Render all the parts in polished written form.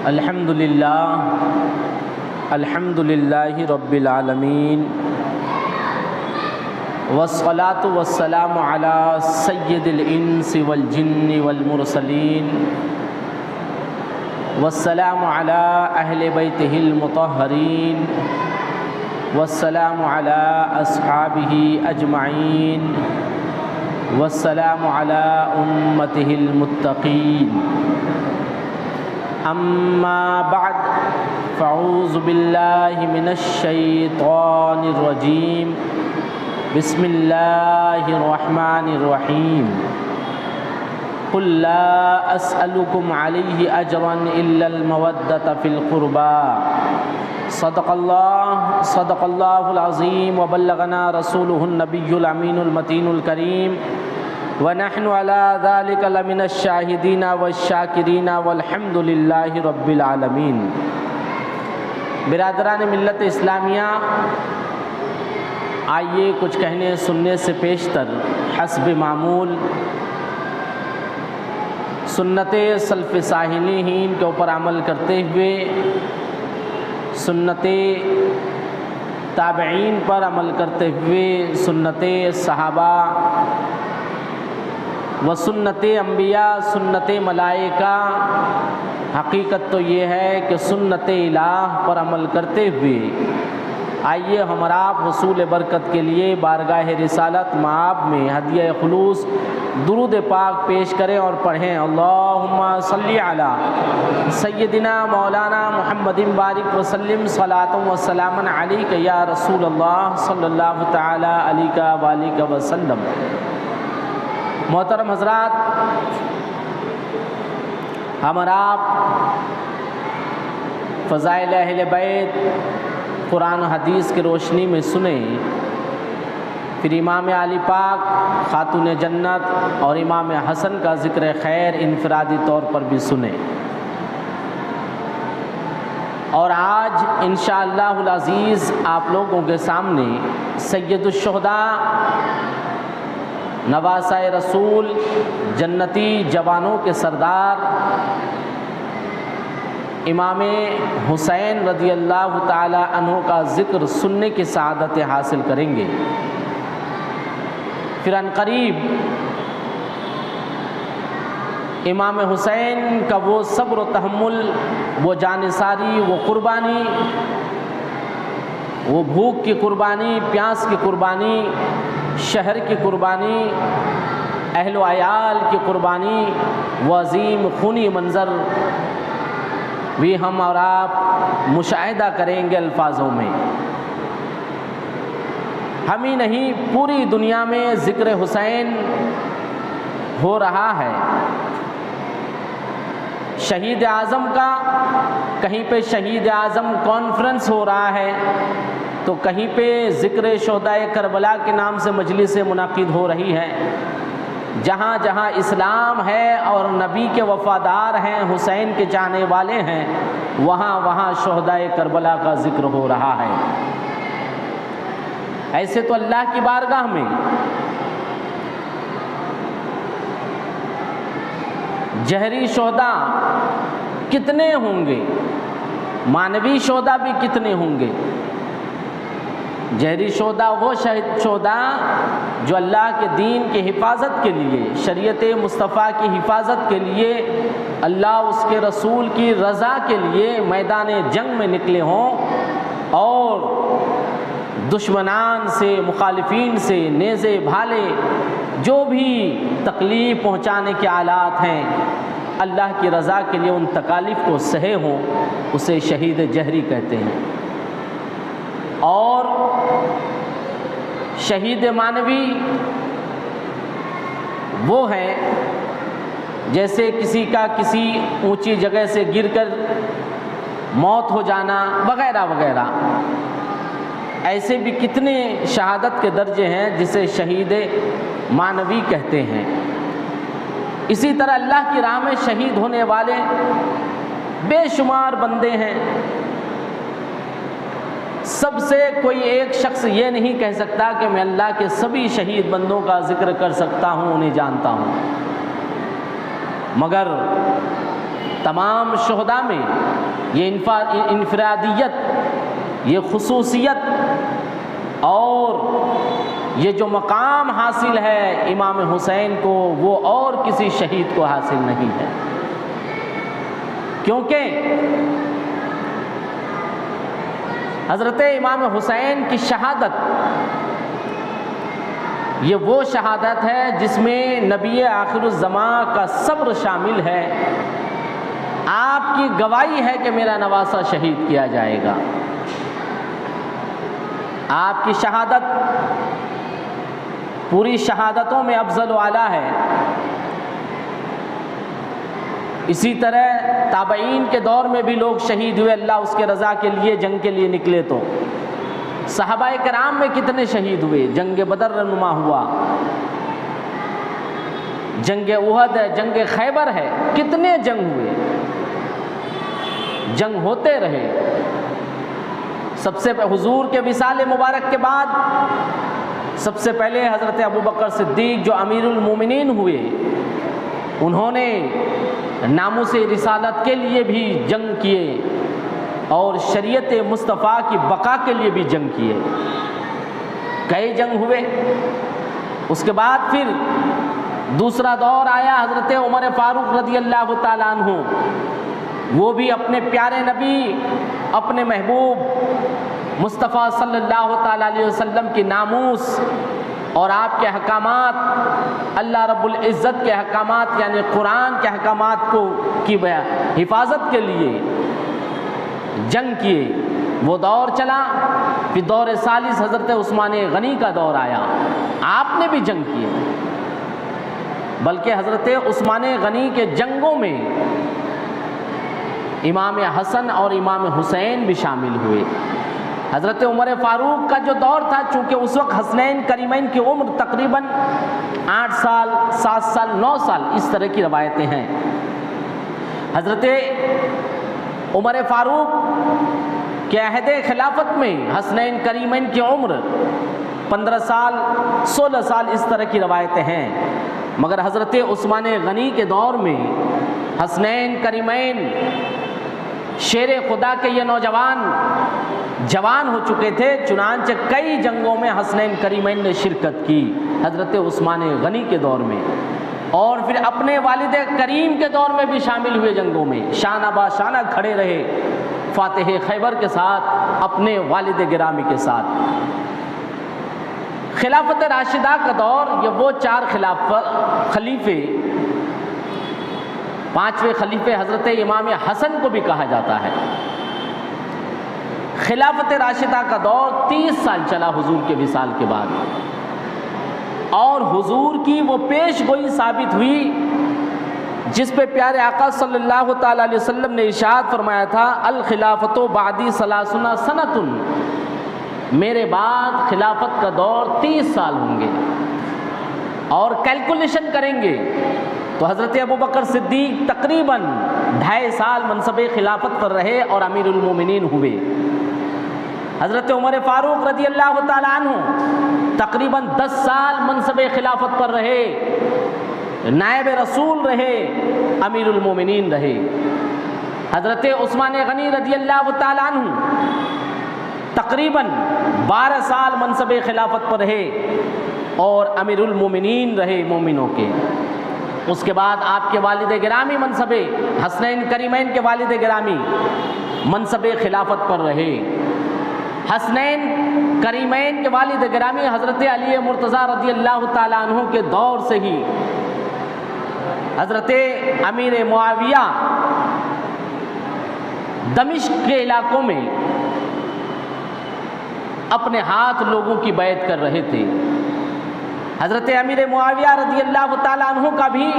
الحمدللہ رب العالمین والصلاة والسلام علی سید الانس والجن والمرسلین والسلام علی اہل بیتہ المطہرین والسلام علی اصحابہ اجمعین والسلام علی امتہ المتقین اما بعد فاعوذ باللہ من الشیطان الرجیم بسم اللہ الرحمن الرحیم قل لا اسألكم علیہ اجرا الا المودۃ فی القربى صدق اللہ العظیم وبلغنا رسولہ النبی الامین المتین الکریم ونحن على ذلك لمن الشاہدین والشاکرین والحمد للہ رب العالمین۔ برادران ملت اسلامیہ، آئیے کچھ کہنے سننے سے پیشتر حسب معمول سنت سلف صالحین کے اوپر عمل کرتے ہوئے سنت تابعین پر عمل کرتے ہوئے سنت صحابہ و سنت انبیاء سنت ملائکہ، حقیقت تو یہ ہے کہ سنت الہ پر عمل کرتے ہوئے آئیے ہم آپ حصول برکت کے لیے بارگاہ رسالت مآب میں ہدیہ خلوص درود پاک پیش کریں اور پڑھیں۔ اللہم صلی علی سیدنا مولانا محمد بارک وسلم صلاۃ و سلام علیک یا رسول اللہ صلی اللہ تعالی علیہ وآلہ وسلم۔ محترم حضرات، ہم اور آپ فضائل اہل بیت قرآن و حدیث کی روشنی میں سنیں، پھر امام علی پاک، خاتون جنت اور امام حسن کا ذکر خیر انفرادی طور پر بھی سنیں، اور آج انشاءاللہ العزیز آپ لوگوں کے سامنے سید الشہداء، نواسہ رسول، جنتی جوانوں کے سردار امام حسین رضی اللہ تعالی عنہ کا ذکر سننے کی سعادت حاصل کریں گے۔ پھر عنقریب امام حسین کا وہ صبر و تحمل، وہ جانثاری، وہ قربانی، وہ بھوک کی قربانی، پیاس کی قربانی، شہر کی قربانی، اہل و عیال کی قربانی، وہ عظیم خونی منظر بھی ہم اور آپ مشاہدہ کریں گے الفاظوں میں۔ ہم ہی نہیں، پوری دنیا میں ذکر حسین ہو رہا ہے۔ شہید اعظم کا کہیں پہ شہید اعظم کانفرنس ہو رہا ہے، تو کہیں پہ ذکر شہداء کربلا کے نام سے مجلسیں منعقد ہو رہی ہے۔ جہاں جہاں اسلام ہے اور نبی کے وفادار ہیں، حسین کے چاہنے والے ہیں، وہاں وہاں شہداء کربلا کا ذکر ہو رہا ہے۔ ایسے تو اللہ کی بارگاہ میں جہری شہداء کتنے ہوں گے، مانوی شہداء بھی کتنے ہوں گے۔ جہری شہداء وہ شہداء جو اللہ کے دین کی حفاظت کے لیے، شریعت مصطفیٰ کی حفاظت کے لیے، اللہ اس کے رسول کی رضا کے لیے میدان جنگ میں نکلے ہوں، اور دشمنان سے، مخالفین سے نیزے بھالے، جو بھی تکلیف پہنچانے کے آلات ہیں، اللہ کی رضا کے لیے ان تکالیف کو سہے ہوں، اسے شہید جہری کہتے ہیں۔ اور شہید مانوی وہ ہیں جیسے کسی کا کسی اونچی جگہ سے گر کر موت ہو جانا وغیرہ وغیرہ۔ ایسے بھی کتنے شہادت کے درجے ہیں جسے شہید مانوی کہتے ہیں۔ اسی طرح اللہ کی راہ میں شہید ہونے والے بے شمار بندے ہیں۔ سب سے کوئی ایک شخص یہ نہیں کہہ سکتا کہ میں اللہ کے سبھی شہید بندوں کا ذکر کر سکتا ہوں، انہیں جانتا ہوں، مگر تمام شہداء میں یہ انفرادیت، یہ خصوصیت اور یہ جو مقام حاصل ہے امام حسین کو، وہ اور کسی شہید کو حاصل نہیں ہے، کیونکہ حضرت امام حسین کی شہادت یہ وہ شہادت ہے جس میں نبی آخر الزمان کا صبر شامل ہے۔ آپ کی گواہی ہے کہ میرا نواسہ شہید کیا جائے گا۔ آپ کی شہادت پوری شہادتوں میں افضل و اعلیٰ ہے۔ اسی طرح تابعین کے دور میں بھی لوگ شہید ہوئے، اللہ اس کے رضا کے لیے جنگ کے لیے نکلے تو صحابہ کرام میں کتنے شہید ہوئے، جنگ بدر رونما ہوا، جنگ احد ہے، جنگ خیبر ہے، کتنے جنگ ہوئے، جنگ ہوتے رہے۔ سب سے حضور کے وصال مبارک کے بعد سب سے پہلے حضرت ابوبکر صدیق جو امیر المومنین ہوئے، انہوں نے ناموس رسالت کے لیے بھی جنگ کیے اور شریعت مصطفیٰ کی بقا کے لیے بھی جنگ کیے، کئی جنگ ہوئے۔ اس کے بعد پھر دوسرا دور آیا حضرت عمر فاروق رضی اللہ تعالیٰ عنہ، وہ بھی اپنے پیارے نبی، اپنے محبوب مصطفیٰ صلی اللہ تعالیٰ علیہ وسلم کی ناموس اور آپ کے احکامات، اللہ رب العزت کے احکامات یعنی قرآن کے احکامات کی حفاظت کے لیے جنگ کیے۔ وہ دور چلا، پھر دور ثالث حضرت عثمان غنی کا دور آیا، آپ نے بھی جنگ کی، بلکہ حضرت عثمان غنی کے جنگوں میں امام حسن اور امام حسین بھی شامل ہوئے۔ حضرت عمر فاروق کا جو دور تھا، چونکہ اس وقت حسنین کریمین کی عمر تقریباً 8 سال، 7 سال، 9 سال اس طرح کی روایتیں ہیں۔ حضرت عمر فاروق کے عہد خلافت میں حسنین کریمین کی عمر 15 سال، 16 سال اس طرح کی روایتیں ہیں، مگر حضرت عثمان غنی کے دور میں حسنین کریمین شیر خدا کے یہ نوجوان جوان ہو چکے تھے، چنانچہ کئی جنگوں میں حسنین کریمین نے شرکت کی حضرت عثمان غنی کے دور میں، اور پھر اپنے والد کریم کے دور میں بھی شامل ہوئے جنگوں میں، شانہ بہ شانہ کھڑے رہے فاتح خیبر کے ساتھ، اپنے والد گرامی کے ساتھ۔ خلافت راشدہ کا دور، یہ وہ 4 خلیفے، 5ویں خلیفے حضرت امام حسن کو بھی کہا جاتا ہے۔ خلافت راشدہ کا دور 30 سال چلا حضور کے وصال کے بعد، اور حضور کی وہ پیش گوئی ثابت ہوئی جس پہ پیارے آقا صلی اللہ تعالیٰ علیہ وسلم نے ارشاد فرمایا تھا، الخلافت بعدی 30 سنۃ، میرے بعد خلافت کا دور 30 سال ہوں گے۔ اور کیلکولیشن کریں گے تو حضرت ابوبکر صدیق تقریباً 2.5 سال منصب خلافت پر رہے اور امیر المومنین ہوئے۔ حضرت عمر فاروق رضی اللہ تعالیٰ عنہ تقریباً 10 سال منصب خلافت پر رہے، نائب رسول رہے، امیر المومنین رہے۔ حضرت عثمان غنی رضی اللہ تعالیٰ عنہ تقریباً 12 سال منصب خلافت پر رہے اور امیر المومنین رہے مومنوں کے۔ اس کے بعد آپ کے والد گرامی منصب حسنین کریمین کے والد گرامی منصب خلافت پر رہے۔ حسنین کریمین کے والد گرامی حضرت علی مرتضیٰ رضی اللہ تعالیٰ عنہ کے دور سے ہی حضرت امیر معاویہ دمشق کے علاقوں میں اپنے ہاتھ لوگوں کی بیعت کر رہے تھے۔ حضرت امیر معاویہ رضی اللہ تعالیٰ عنہ کا بھی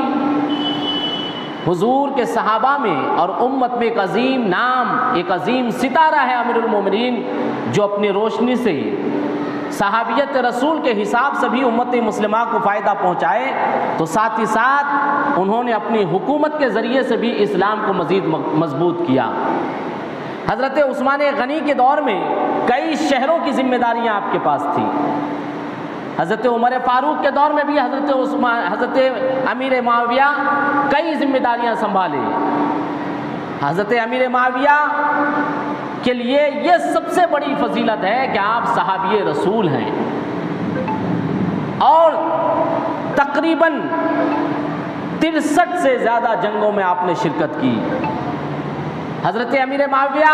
حضور کے صحابہ میں اور امت میں ایک عظیم نام، ایک عظیم ستارہ ہے امیر المومنین، جو اپنی روشنی سے صحابیت رسول کے حساب سے بھی امت مسلمہ کو فائدہ پہنچائے، تو ساتھ ہی ساتھ انہوں نے اپنی حکومت کے ذریعے سے بھی اسلام کو مزید مضبوط کیا۔ حضرت عثمان غنی کے دور میں کئی شہروں کی ذمہ داریاں آپ کے پاس تھی۔ حضرت عمر فاروق کے دور میں بھی حضرت امیر معاویہ کئی ذمہ داریاں سنبھالے۔ حضرت امیر معاویہ کے لیے یہ سب سے بڑی فضیلت ہے کہ آپ صحابی رسول ہیں اور تقریباً 63 سے زیادہ جنگوں میں آپ نے شرکت کی۔ حضرت امیر معاویہ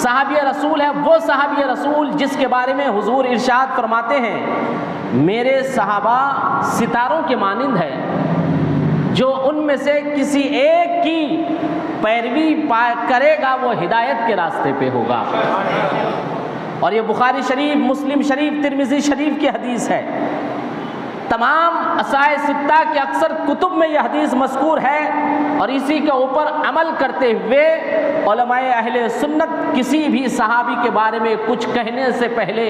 صحابی رسول ہے، وہ صحابی رسول جس کے بارے میں حضور ارشاد فرماتے ہیں میرے صحابہ ستاروں کے مانند ہے، جو ان میں سے کسی ایک کی پیروی کرے گا وہ ہدایت کے راستے پہ ہوگا۔ اور یہ بخاری شریف، مسلم شریف، ترمذی شریف کی حدیث ہے۔ تمام اصحاح ستہ کے اکثر کتب میں یہ حدیث مذکور ہے، اور اسی کے اوپر عمل کرتے ہوئے علماء اہل سنت کسی بھی صحابی کے بارے میں کچھ کہنے سے پہلے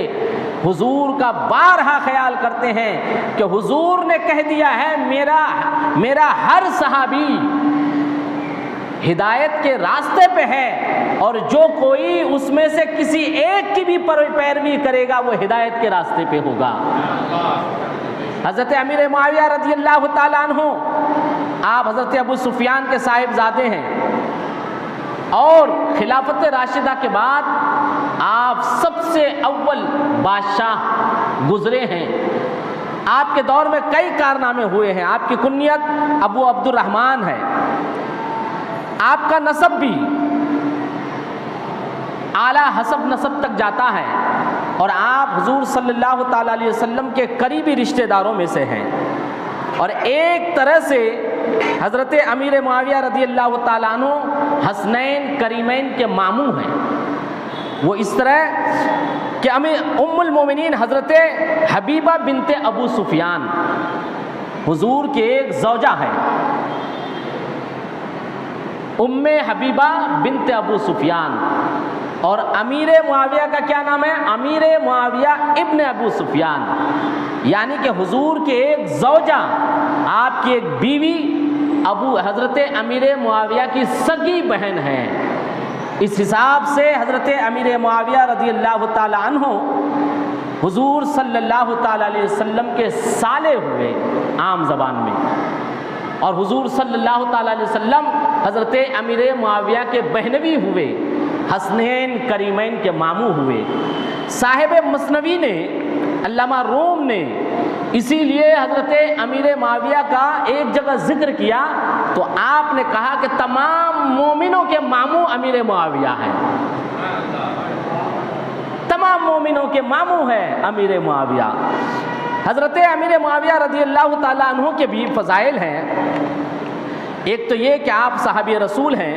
حضور کا بارہا خیال کرتے ہیں کہ حضور نے کہہ دیا ہے میرا ہر صحابی ہدایت کے راستے پہ ہے، اور جو کوئی اس میں سے کسی ایک کی بھی پیروی کرے گا وہ ہدایت کے راستے پہ ہوگا۔ حضرت امیر معاویہ رضی اللہ تعالیٰ عنہ آپ حضرت ابو سفیان کے صاحبزادے ہیں، اور خلافت راشدہ کے بعد آپ سب سے اول بادشاہ گزرے ہیں۔ آپ کے دور میں کئی کارنامے ہوئے ہیں۔ آپ کی کنیت ابو عبد الرحمن ہے، آپ کا نسب بھی اعلیٰ حسب نسب تک جاتا ہے، اور آپ حضور صلی اللہ تعالیٰ علیہ وسلم کے قریبی رشتہ داروں میں سے ہیں، اور ایک طرح سے حضرت امیر معاویہ رضی اللہ تعالیٰ عنہ حسنین کریمین کے ماموں ہیں۔ وہ اس طرح کہ ام المومنین حضرت حبیبہ بنت ابو سفیان حضور کے ایک زوجہ ہیں، ام حبیبہ بنت ابو سفیان، اور امیر معاویہ کا کیا نام ہے؟ امیر معاویہ ابن ابو سفیان، یعنی کہ حضور کے ایک زوجہ، آپ کی ایک بیوی حضرت امیر معاویہ کی سگی بہن ہے۔ اس حساب سے حضرت امیر معاویہ رضی اللہ تعالی عنہ حضور صلی اللہ تعالی علیہ وسلم کے سالے ہوئے عام زبان میں، اور حضور صلی اللہ تعالی علیہ وسلم حضرت امیر معاویہ کے بہنوی ہوئے، حسنین کریمین کے ماموں ہوئے۔ صاحب مثنوی نے، علامہ روم نے اسی لیے حضرت امیر معاویہ کا ایک جگہ ذکر کیا تو آپ نے کہا کہ تمام مومنوں کے ماموں امیر معاویہ ہیں، تمام مومنوں کے ماموں ہیں امیر معاویہ۔ حضرت امیر معاویہ رضی اللہ تعالیٰ عنہ کے بھی فضائل ہیں۔ ایک تو یہ کہ آپ صحابی رسول ہیں،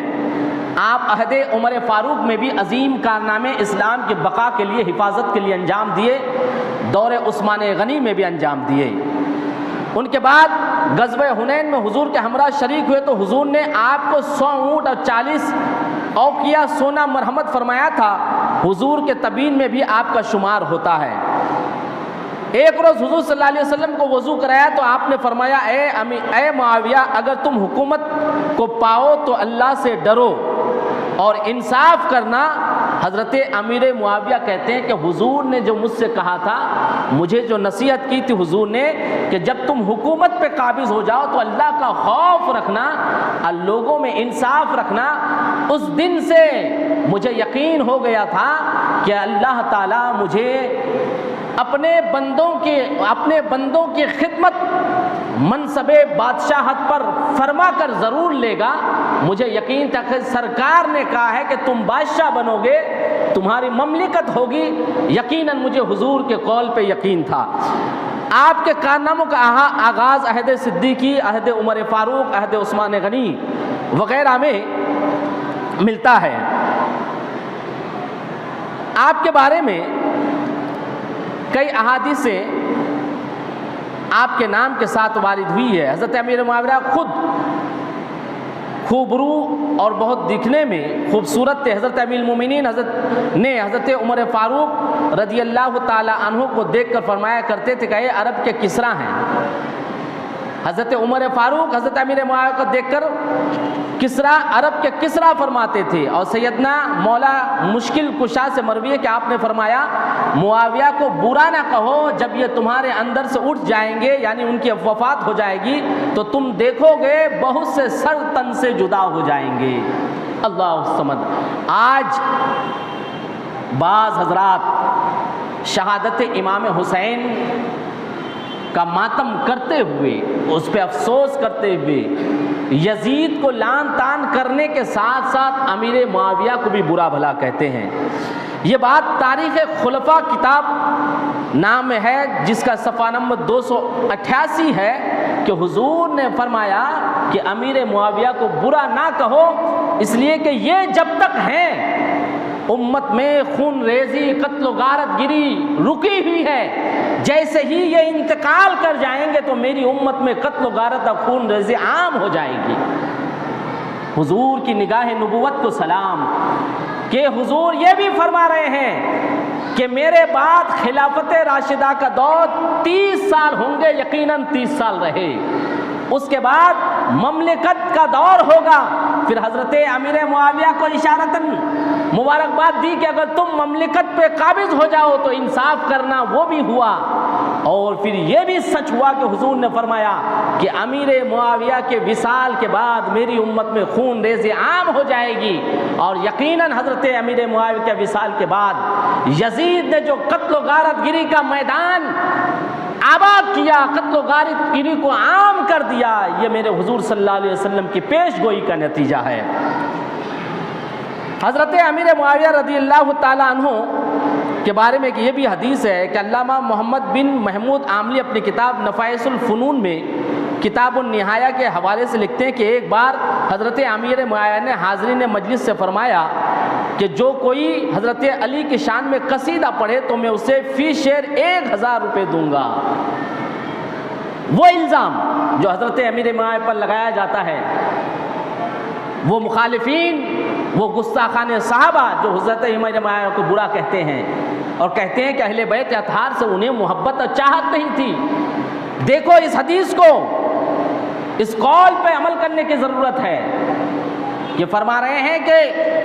آپ عہد عمر فاروق میں بھی عظیم کارنامے اسلام کی بقا کے لیے، حفاظت کے لیے انجام دیے، دور عثمان غنی میں بھی انجام دیے۔ ان کے بعد غزوہ حنین میں حضور کے ہمراہ شریک ہوئے تو حضور نے آپ کو 100 اونٹ اور 40 اوقیہ سونا مرحمت فرمایا تھا، حضور کے تبیین میں بھی آپ کا شمار ہوتا ہے۔ ایک روز حضور صلی اللہ علیہ وسلم کو وضو کرایا تو آپ نے فرمایا اے معاویہ، اگر تم حکومت کو پاؤ تو اللہ سے ڈرو اور انصاف کرنا۔ حضرت امیر معاویہ کہتے ہیں کہ حضور نے جو مجھ سے کہا تھا، مجھے جو نصیحت کی تھی حضور نے کہ جب تم حکومت پہ قابض ہو جاؤ تو اللہ کا خوف رکھنا اور لوگوں میں انصاف رکھنا، اس دن سے مجھے یقین ہو گیا تھا کہ اللہ تعالیٰ مجھے اپنے بندوں کی خدمت منصب بادشاہت پر فرما کر ضرور لے گا۔ مجھے یقین تھا کہ سرکار نے کہا ہے کہ تم بادشاہ بنو گے، تمہاری مملکت ہوگی، یقیناً مجھے حضور کے قول پہ یقین تھا۔ آپ کے کارناموں کا آغاز عہد صدیقی، عہد عمر فاروق، عہد عثمان غنی وغیرہ میں ملتا ہے۔ آپ کے بارے میں کئی احادیثیں آپ کے نام کے ساتھ وارد ہوئی ہے۔ حضرت امیر معاویہ خود خوبرو اور بہت دکھنے میں خوبصورت تھے۔ حضرت امیر المومنین حضرت عمر فاروق رضی اللہ تعالی عنہ کو دیکھ کر فرمایا کرتے تھے کہ یہ عرب کے کسریٰ ہیں۔ حضرت عمر فاروق حضرت امیر معاویہ کو دیکھ کر کسرا عرب کے کسرا فرماتے تھے، اور سیدنا مولا مشکل کشا سے مروی ہے کہ آپ نے فرمایا معاویہ کو برا نہ کہو، جب یہ تمہارے اندر سے اٹھ جائیں گے، یعنی ان کی وفات ہو جائے گی، تو تم دیکھو گے بہت سے سر تن سے جدا ہو جائیں گے۔ اللہ الصمد۔ آج بعض حضرات شہادت امام حسین کا ماتم کرتے ہوئے، اس پہ افسوس کرتے ہوئے، یزید کو لعن طعن کرنے کے ساتھ ساتھ امیر معاویہ کو بھی برا بھلا کہتے ہیں۔ یہ بات تاریخ خلفاء کتاب نام ہے، جس کا صفحہ نمبر 288 ہے، کہ حضور نے فرمایا کہ امیر معاویہ کو برا نہ کہو، اس لیے کہ یہ جب تک ہیں امت میں خون ریزی، قتل و غارت گری رکی ہوئی ہے، جیسے ہی یہ انتقال کر جائیں گے تو میری امت میں قتل و غارت اور خون ریزی عام ہو جائے گی۔ حضور کی نگاہ نبوت کو سلام، کہ حضور یہ بھی فرما رہے ہیں کہ میرے بعد خلافت راشدہ کا دور 30 سال ہوں گے، یقیناً 30 سال رہے، اس کے بعد مملکت کا دور ہوگا۔ پھر حضرت امیر معاویہ کو اشارتاً مبارکباد دی کہ اگر تم مملکت پہ قابض ہو جاؤ تو انصاف کرنا، وہ بھی ہوا۔ اور پھر یہ بھی سچ ہوا کہ حضور نے فرمایا کہ امیر معاویہ کے وصال کے بعد میری امت میں خون ریزی عام ہو جائے گی، اور یقیناً حضرت امیر معاویہ کے وصال کے بعد یزید نے جو قتل و غارت گری کا میدان آباد کیا، قتل و غارت گری کو عام کر دیا، یہ میرے حضور صلی اللہ علیہ وسلم کی پیش گوئی کا نتیجہ ہے۔ حضرت امیر معاویہ رضی اللہ تعالیٰ عنہ کے بارے میں یہ بھی حدیث ہے کہ علامہ محمد بن محمود عاملی اپنی کتاب نفائس الفنون میں کتاب النہایہ کے حوالے سے لکھتے ہیں کہ ایک بار حضرت امیر معاویہ نے حاضرین مجلس سے فرمایا کہ جو کوئی حضرت علی کی شان میں قصیدہ پڑھے تو میں اسے فی شعر 1000 روپے دوں گا۔ وہ الزام جو حضرت امیر معاویہ پر لگایا جاتا ہے، وہ مخالفین، وہ گستاخان صحابہ جو حضرت امیر معاویہ کو برا کہتے ہیں اور کہتے ہیں کہ اہل بیت اطہار سے انہیں محبت اور چاہت نہیں تھی، دیکھو اس حدیث کو، اس قول پہ عمل کرنے کی ضرورت ہے۔ یہ فرما رہے ہیں کہ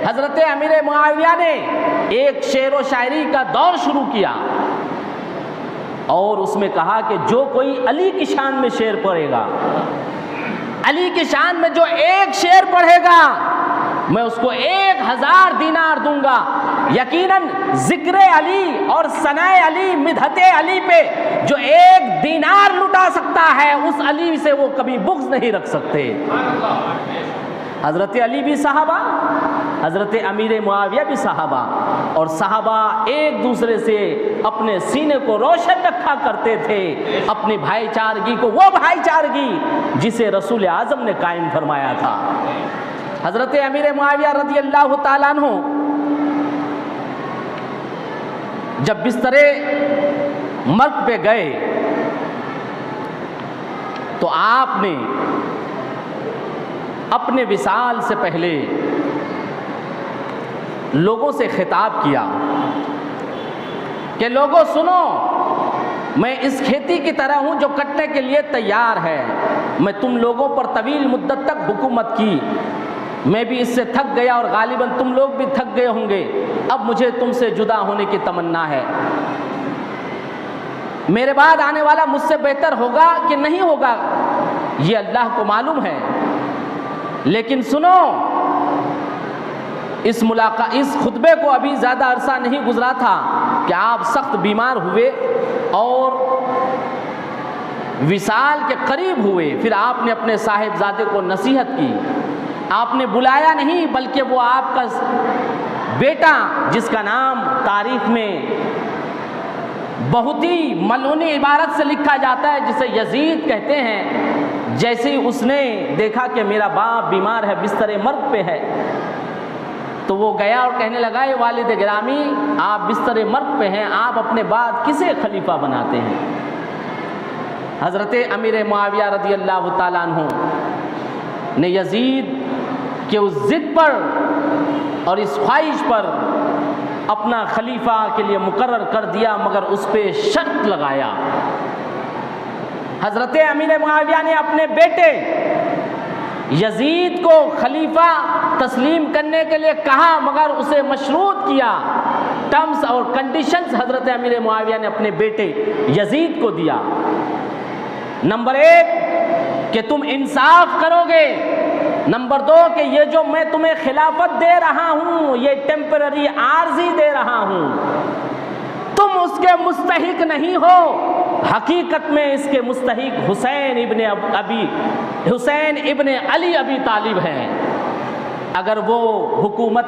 حضرت امیر معاویہ نے ایک شعر و شاعری کا دور شروع کیا اور اس میں کہا کہ جو کوئی علی کی شان میں شعر پڑھے گا، علی کی شان میں جو ایک شعر پڑھے گا، میں اس کو 1000 دینار دوں گا۔ یقیناً ذکر علی اور ثناء علی، مدحت علی پہ جو 1 دینار لٹا سکتا ہے، اس علی سے وہ کبھی بغض نہیں رکھ سکتے۔ حضرت علی بھی صحابہ، حضرت امیر معاویہ بھی صحابہ، اور صحابہ ایک دوسرے سے اپنے سینے کو روشن رکھا کرتے تھے، اپنی بھائی چارگی کو، وہ بھائی چارگی جسے رسول اعظم نے قائم فرمایا تھا۔ حضرت امیر معاویہ رضی اللہ تعالیٰ عنہ جب بستر مرگ پہ گئے تو آپ نے اپنے وصال سے پہلے لوگوں سے خطاب کیا کہ لوگوں سنو، میں اس کھیتی کی طرح ہوں جو کٹنے کے لیے تیار ہے، میں تم لوگوں پر طویل مدت تک حکومت کی، میں بھی اس سے تھک گیا اور غالباً تم لوگ بھی تھک گئے ہوں گے، اب مجھے تم سے جدا ہونے کی تمنا ہے۔ میرے بعد آنے والا مجھ سے بہتر ہوگا کہ نہیں ہوگا یہ اللہ کو معلوم ہے، لیکن سنو، اس خطبے کو ابھی زیادہ عرصہ نہیں گزرا تھا کہ آپ سخت بیمار ہوئے اور وصال کے قریب ہوئے۔ پھر آپ نے اپنے صاحبزادے کو نصیحت کی، آپ نے بلایا نہیں بلکہ وہ آپ کا بیٹا، جس کا نام تاریخ میں بہت ہی ملعونی عبارت سے لکھا جاتا ہے جسے یزید کہتے ہیں، جیسے ہی اس نے دیکھا کہ میرا باپ بیمار ہے، بستر مرگ پہ ہے، تو وہ گیا اور کہنے لگا، اے والد گرامی، آپ بستر مرگ پہ ہیں، آپ اپنے بعد کسے خلیفہ بناتے ہیں؟ حضرت امیر معاویہ رضی اللہ تعالیٰ عنہ نے یزید کہ اس ضد پر اور اس خواہش پر اپنا خلیفہ کے لیے مقرر کر دیا، مگر اس پہ شرط لگایا۔ حضرت امیر معاویہ نے اپنے بیٹے یزید کو خلیفہ تسلیم کرنے کے لیے کہا، مگر اسے مشروط کیا، ٹرمز اور کنڈیشنز حضرت امیر معاویہ نے اپنے بیٹے یزید کو دیا۔ نمبر 1 کہ تم انصاف کرو گے، نمبر 2 کہ یہ جو میں تمہیں خلافت دے رہا ہوں یہ ٹیمپرری عارضی دے رہا ہوں، تم اس کے مستحق نہیں ہو، حقیقت میں اس کے مستحق حسین ابن علی ابی طالب ہیں۔ اگر وہ حکومت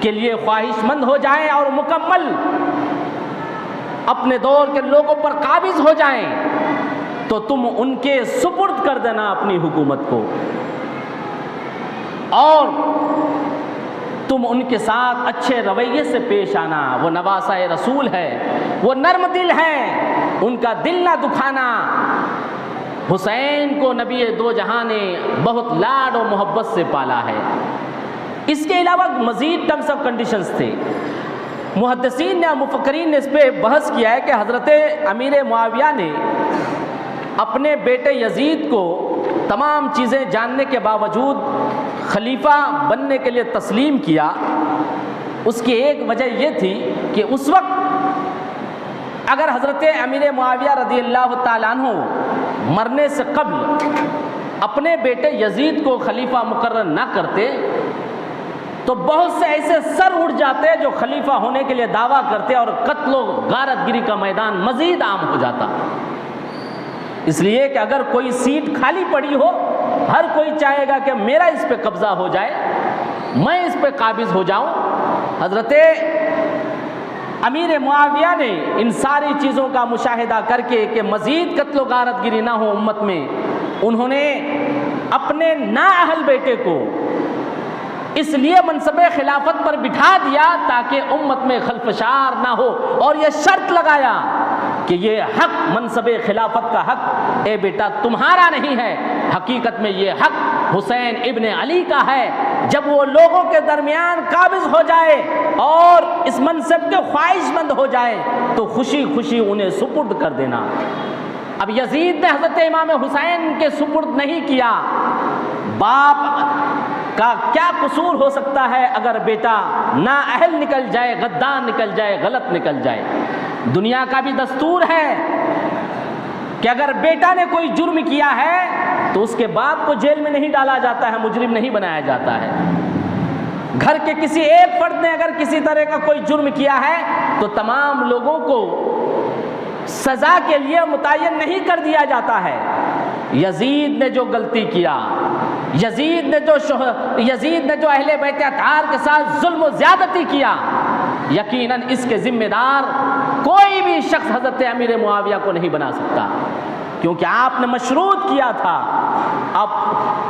کے لیے خواہش مند ہو جائیں اور مکمل اپنے دور کے لوگوں پر قابض ہو جائیں تو تم ان کے سپرد کر دینا اپنی حکومت کو، اور تم ان کے ساتھ اچھے رویے سے پیش آنا۔ وہ نواسہ رسول ہے، وہ نرم دل ہے، ان کا دل نہ دکھانا۔ حسین کو نبی دو جہاں نے بہت لاڈ و محبت سے پالا ہے۔ اس کے علاوہ مزید ٹرمز آف کنڈیشنز تھے۔ محدثین نے، مفکرین نے اس پہ بحث کیا ہے کہ حضرت امیر معاویہ نے اپنے بیٹے یزید کو تمام چیزیں جاننے کے باوجود خلیفہ بننے کے لیے تسلیم کیا۔ اس کی ایک وجہ یہ تھی کہ اس وقت اگر حضرت امیر معاویہ رضی اللہ تعالیٰ عنہ مرنے سے قبل اپنے بیٹے یزید کو خلیفہ مقرر نہ کرتے تو بہت سے ایسے سر اٹھ جاتے جو خلیفہ ہونے کے لیے دعویٰ کرتے اور قتل و غارت گری کا میدان مزید عام ہو جاتا۔ اس لیے کہ اگر کوئی سیٹ خالی پڑی ہو، ہر کوئی چاہے گا کہ میرا اس پہ قبضہ ہو جائے، میں اس پہ قابض ہو جاؤں۔ حضرت امیر معاویہ نے ان ساری چیزوں کا مشاہدہ کر کے کہ مزید قتل و غارت گری نہ ہو امت میں، انہوں نے اپنے نااہل بیٹے کو اس لیے منصب خلافت پر بٹھا دیا تاکہ امت میں خلفشار نہ ہو، اور یہ شرط لگایا کہ یہ حق، منصب خلافت کا حق اے بیٹا تمہارا نہیں ہے، حقیقت میں یہ حق حسین ابن علی کا ہے۔ جب وہ لوگوں کے درمیان قابض ہو جائے اور اس منصب کے خواہش مند ہو جائے تو خوشی خوشی انہیں سپرد کر دینا۔ اب یزید نے حضرت امام حسین کے سپرد نہیں کیا۔ باپ کا کیا قصور ہو سکتا ہے اگر بیٹا نااہل نکل جائے، غدار نکل جائے، غلط نکل جائے؟ دنیا کا بھی دستور ہے کہ اگر بیٹا نے کوئی جرم کیا ہے تو اس کے باپ کو جیل میں نہیں ڈالا جاتا ہے، مجرم نہیں بنایا جاتا ہے۔ گھر کے کسی ایک فرد نے اگر کسی طرح کا کوئی جرم کیا ہے تو تمام لوگوں کو سزا کے لیے متعین نہیں کر دیا جاتا ہے۔ یزید نے جو غلطی کیا، یزید نے جو اہل بیت اطہار کے ساتھ ظلم و زیادتی کیا، یقیناً اس کے ذمہ دار کوئی بھی شخص حضرت امیر معاویہ کو نہیں بنا سکتا، کیونکہ آپ نے مشروط کیا تھا۔ اب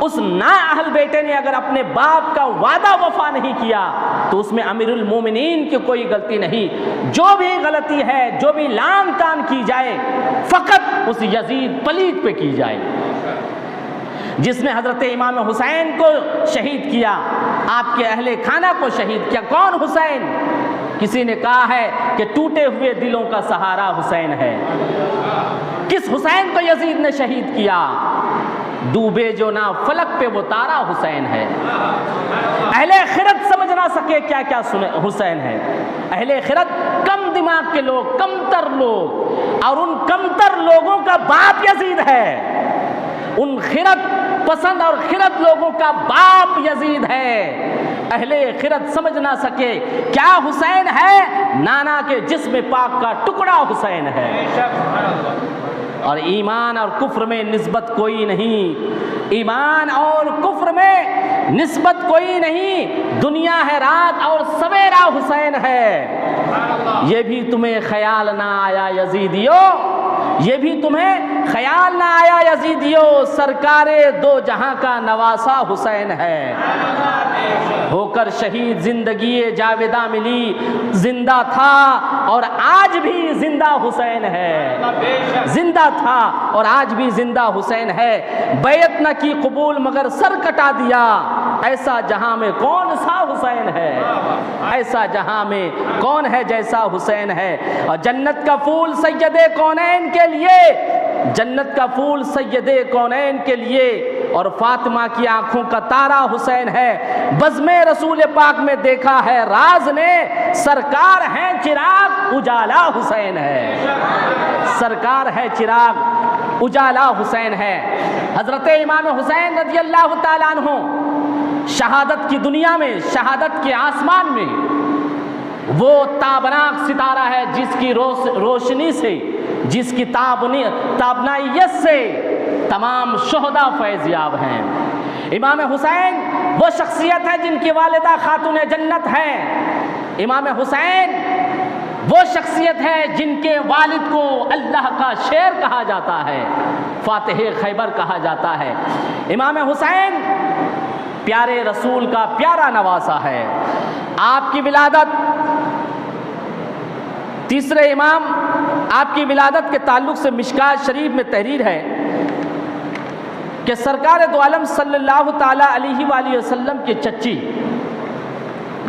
اس نااہل بیٹے نے اگر اپنے باپ کا وعدہ وفا نہیں کیا تو اس میں امیر المومنین کی کوئی غلطی نہیں۔ جو بھی غلطی ہے، جو بھی لان تان کی جائے، فقط اس یزید پلیت پہ کی جائے جس نے حضرت امام حسین کو شہید کیا، آپ کے اہل خانہ کو شہید کیا۔ کون حسین؟ کسی نے کہا ہے کہ ٹوٹے ہوئے دلوں کا سہارا حسین ہے۔ کس حسین کو یزید نے شہید کیا؟ ڈوبے جو نہ فلک پہ وہ تارا حسین ہے۔ اہل خرد سمجھ نہ سکے کیا کیا حسین ہے۔ اہل خرد کم دماغ کے لوگ، کمتر لوگ، اور ان کمتر لوگوں کا باپ یزید ہے۔ ان خرد پسند اور خرد لوگوں کا باپ یزید ہے۔ اہل خرد سمجھ نہ سکے کیا حسین ہے؟ نانا کے جسم پاک کا ٹکڑا حسین ہے۔ اور ایمان اور کفر میں نسبت کوئی نہیں، ایمان اور کفر میں نسبت کوئی نہیں۔ دنیا ہے رات اور سویرا حسین ہے۔ یہ بھی تمہیں خیال نہ آیا یزیدیو، یہ بھی تمہیں خیال نہ آیا یزیدیو، سرکار دو جہاں کا نواسہ حسین ہے۔ ہو کر شہید زندگی جاویدہ ملی، زندہ تھا اور آج بھی زندہ حسین ہے۔ زندہ تھا اور آج بھی زندہ حسین ہے۔ بیعت نہ کی قبول مگر سر کٹا دیا، ایسا جہاں میں کون سا حسین ہے؟ ایسا جہاں میں کون ہے جیسا حسین ہے؟ اور جنت کا پھول سید کونین کے لیے، جنت کا پھول سید کونین کے لیے اور فاطمہ کی آنکھوں کا تارا حسین ہے، بزم رسول پاک میں دیکھا ہے راز نے، سرکار ہے چراغ اجالا حسین ہے، سرکار ہے چراغ اجالا حسین ہے۔ حضرت امام حسین رضی اللہ تعالیٰ عنہ شہادت کی دنیا میں، شہادت کے آسمان میں وہ تابناک ستارہ ہے جس کی روشنی سے، جس کی تابنائیت سے تمام شہداء فیض یاب ہیں۔ امام حسین وہ شخصیت ہے جن کی والدہ خاتون جنت ہے۔ امام حسین وہ شخصیت ہے جن کے والد کو اللہ کا شیر کہا جاتا ہے، فاتح خیبر کہا جاتا ہے۔ امام حسین پیارے رسول کا پیارا نواسا ہے۔ آپ کی ولادت، تیسرے امام، آپ کی ولادت کے تعلق سے مشکات شریف میں تحریر ہے کہ سرکار دو عالم صلی اللہ تعالیٰ علیہ وآلہ وسلم کی چچی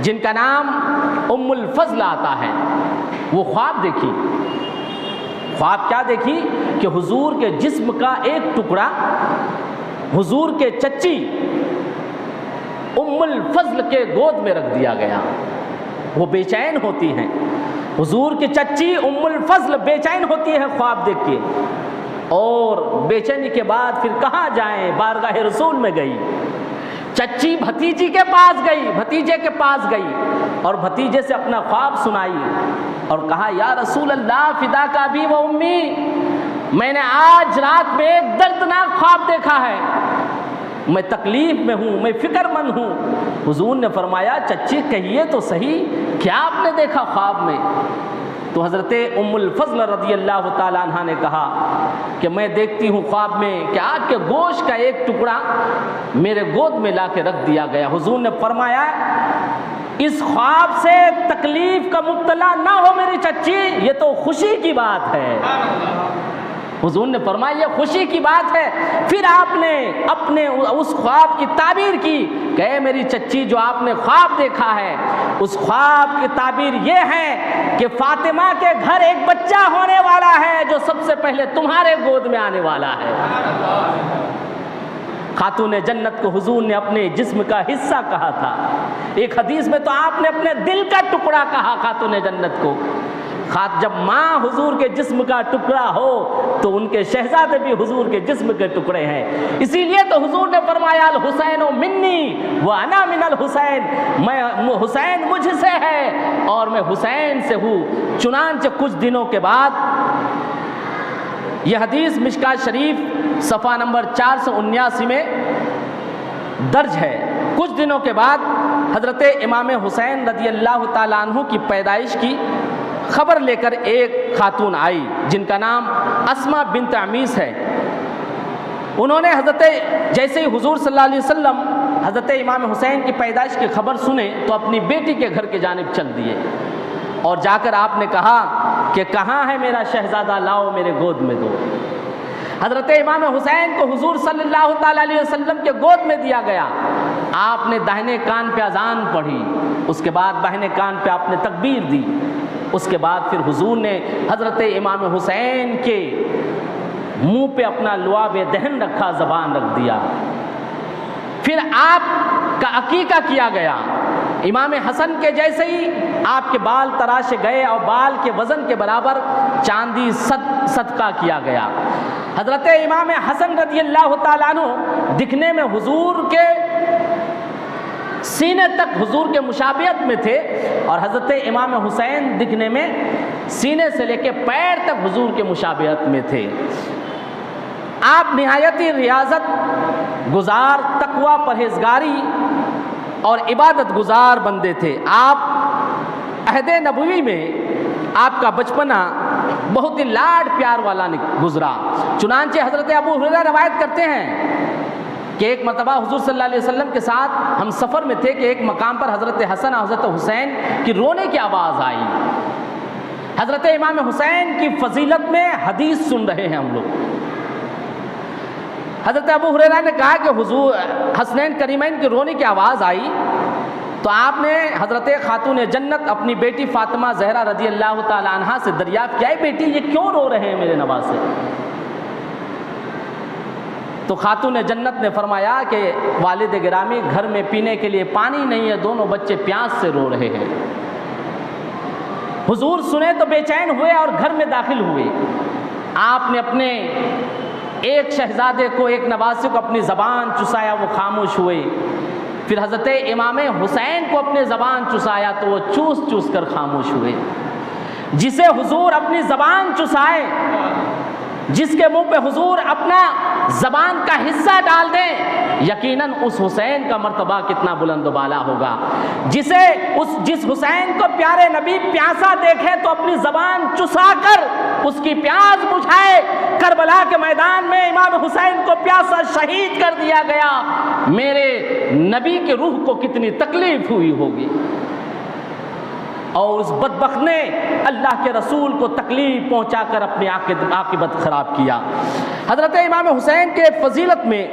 جن کا نام ام الفضل آتا ہے، وہ خواب دیکھی۔ خواب کیا دیکھی کہ حضور کے جسم کا ایک ٹکڑا حضور کے چچی ام الفضل کے گود میں رکھ دیا گیا۔ وہ بے چین ہوتی ہیں، حضور کی چچی ام الفضل بے چین ہوتی ہے خواب دیکھ کے، اور بے چینی کے بعد پھر کہاں جائیں، بارگاہ رسول میں گئی۔ چچی بھتیجی کے پاس گئی، بھتیجے کے پاس گئی اور بھتیجے سے اپنا خواب سنائی اور کہا یا رسول اللہ فداک ابی و امی، میں نے آج رات میں ایک دردناک خواب دیکھا ہے، میں تکلیف میں ہوں، میں فکر مند ہوں۔ حضور نے فرمایا چچی کہیے تو صحیح، کیا آپ نے دیکھا خواب میں؟ تو حضرت ام الفضل رضی اللہ تعالیٰ عنہ نے کہا کہ میں دیکھتی ہوں خواب میں کہ آپ کے گوشت کا ایک ٹکڑا میرے گود میں لا کے رکھ دیا گیا۔ حضور نے فرمایا اس خواب سے تکلیف کا مبتلا نہ ہو میری چچی، یہ تو خوشی کی بات ہے۔ حضور نے فرمایا یہ خوشی کی بات ہے۔ پھر آپ نے اپنے اس خواب کی تعبیر کی کہ اے میری چچی جو آپ نے خواب دیکھا ہے، اس خواب کی تعبیر یہ ہے کہ فاطمہ کے گھر ایک بچہ ہونے والا ہے جو سب سے پہلے تمہارے گود میں آنے والا ہے۔ خاتون جنت کو حضور نے اپنے جسم کا حصہ کہا تھا، ایک حدیث میں تو آپ نے اپنے دل کا ٹکڑا کہا خاتون جنت کو۔ جب ماں حضور کے جسم کا ٹکڑا ہو تو ان کے شہزادے بھی حضور کے جسم کے ٹکڑے ہیں۔ اسی لیے تو حضور نے فرمایا الحسین منی وانا من الحسین، میں حسین مجھ سے ہے اور میں حسین سے ہوں۔ چنانچہ کچھ دنوں کے بعد یہ حدیث مشکات شریف صفحہ نمبر 479 میں درج ہے۔ کچھ دنوں کے بعد حضرت امام حسین رضی اللہ تعالیٰ عنہ کی پیدائش کی خبر لے کر ایک خاتون آئی جن کا نام اسما بنت عمیس ہے۔ انہوں نے جیسے ہی حضور صلی اللہ علیہ وسلم حضرت امام حسین کی پیدائش کی خبر سنے تو اپنی بیٹی کے گھر کی جانب چل دیے اور جا کر آپ نے کہا کہ کہاں ہے میرا شہزادہ، لاؤ میرے گود میں دو۔ حضرت امام حسین کو حضور صلی اللہ تعالیٰ علیہ وسلم کے گود میں دیا گیا۔ آپ نے داہنے کان پہ اذان پڑھی، اس کے بعد بائیں کان پہ آپ نے تکبیر دی، اس کے بعد پھر حضور نے حضرت امام حسین کے منہ پہ اپنا لعاب دہن رکھا، زبان رکھ دیا۔ پھر آپ کا عقیقہ کیا گیا۔ امام حسن کے جیسے ہی آپ کے بال تراشے گئے اور بال کے وزن کے برابر چاندی صدقہ کیا گیا۔ حضرت امام حسن رضی اللہ تعالیٰ عنہ دکھنے میں حضور کے سینے تک حضور کے مشابہت میں تھے اور حضرت امام حسین دکھنے میں سینے سے لے کے پیر تک حضور کے مشابہت میں تھے۔ آپ نہایتی ریاضت گزار، تقوی، پرہیزگاری اور عبادت گزار بندے تھے۔ آپ عہد نبوی میں آپ کا بچپنا بہت ہی لاڈ پیار والا گزرا۔ چنانچہ حضرت ابو ہریرہ روایت کرتے ہیں کہ ایک مرتبہ حضور صلی اللہ علیہ وسلم کے ساتھ ہم سفر میں تھے کہ ایک مقام پر حضرت حسن اور حضرت حسین کی رونے کی آواز آئی۔ حضرت امام حسین کی فضیلت میں حدیث سن رہے ہیں ہم لوگ۔ حضرت ابو ہریرہ نے کہا کہ حضور حسنین کریمین کی رونے کی آواز آئی تو آپ نے حضرت خاتون جنت اپنی بیٹی فاطمہ زہرا رضی اللہ تعالی عنہا سے دریافت کیا، بیٹی یہ کیوں رو رہے ہیں میرے نواسے؟ تو خاتون جنت نے فرمایا کہ والد گرامی گھر میں پینے کے لیے پانی نہیں ہے، دونوں بچے پیاس سے رو رہے ہیں۔ حضور سنے تو بے چین ہوئے اور گھر میں داخل ہوئے۔ آپ نے اپنے ایک شہزادے کو، ایک نواسے کو اپنی زبان چسایا، وہ خاموش ہوئے۔ پھر حضرت امام حسین کو اپنے زبان چسایا تو وہ چوس چوس کر خاموش ہوئے۔ جسے حضور اپنی زبان چسائے، جس کے منہ پہ حضور اپنا زبان کا حصہ ڈال دیں، یقیناً اس حسین کا مرتبہ کتنا بلند و بالا ہوگا۔ جس حسین کو پیارے نبی پیاسا دیکھے تو اپنی زبان چسا کر اس کی پیاس بجھائے۔ کربلا کے میدان میں امام حسین کو پیاسا شہید کر دیا گیا، میرے نبی کی روح کو کتنی تکلیف ہوئی ہوگی، اور اس بدبخت نے اللہ کے رسول کو تکلیف پہنچا کر اپنی عاقبت خراب کیا۔ حضرت امام حسین کے فضیلت میں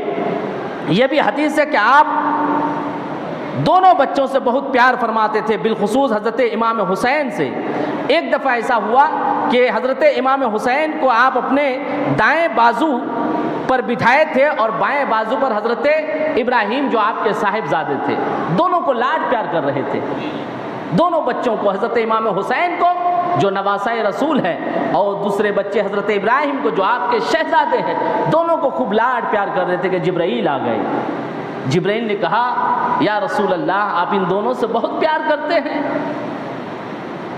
یہ بھی حدیث ہے کہ آپ دونوں بچوں سے بہت پیار فرماتے تھے، بالخصوص حضرت امام حسین سے۔ ایک دفعہ ایسا ہوا کہ حضرت امام حسین کو آپ اپنے دائیں بازو پر بٹھائے تھے اور بائیں بازو پر حضرت ابراہیم جو آپ کے صاحبزادے تھے، دونوں کو لاڈ پیار کر رہے تھے۔ دونوں بچوں کو، حضرت امام حسین کو جو نواسہ رسول ہے، اور دوسرے بچے حضرت ابراہیم کو جو آپ کے شہزادے ہیں، دونوں کو خوب لاڈ پیار کر رہے تھے کہ جبرائیل آ گئے۔ جبرائیل نے کہا یا رسول اللہ آپ ان دونوں سے بہت پیار کرتے ہیں؟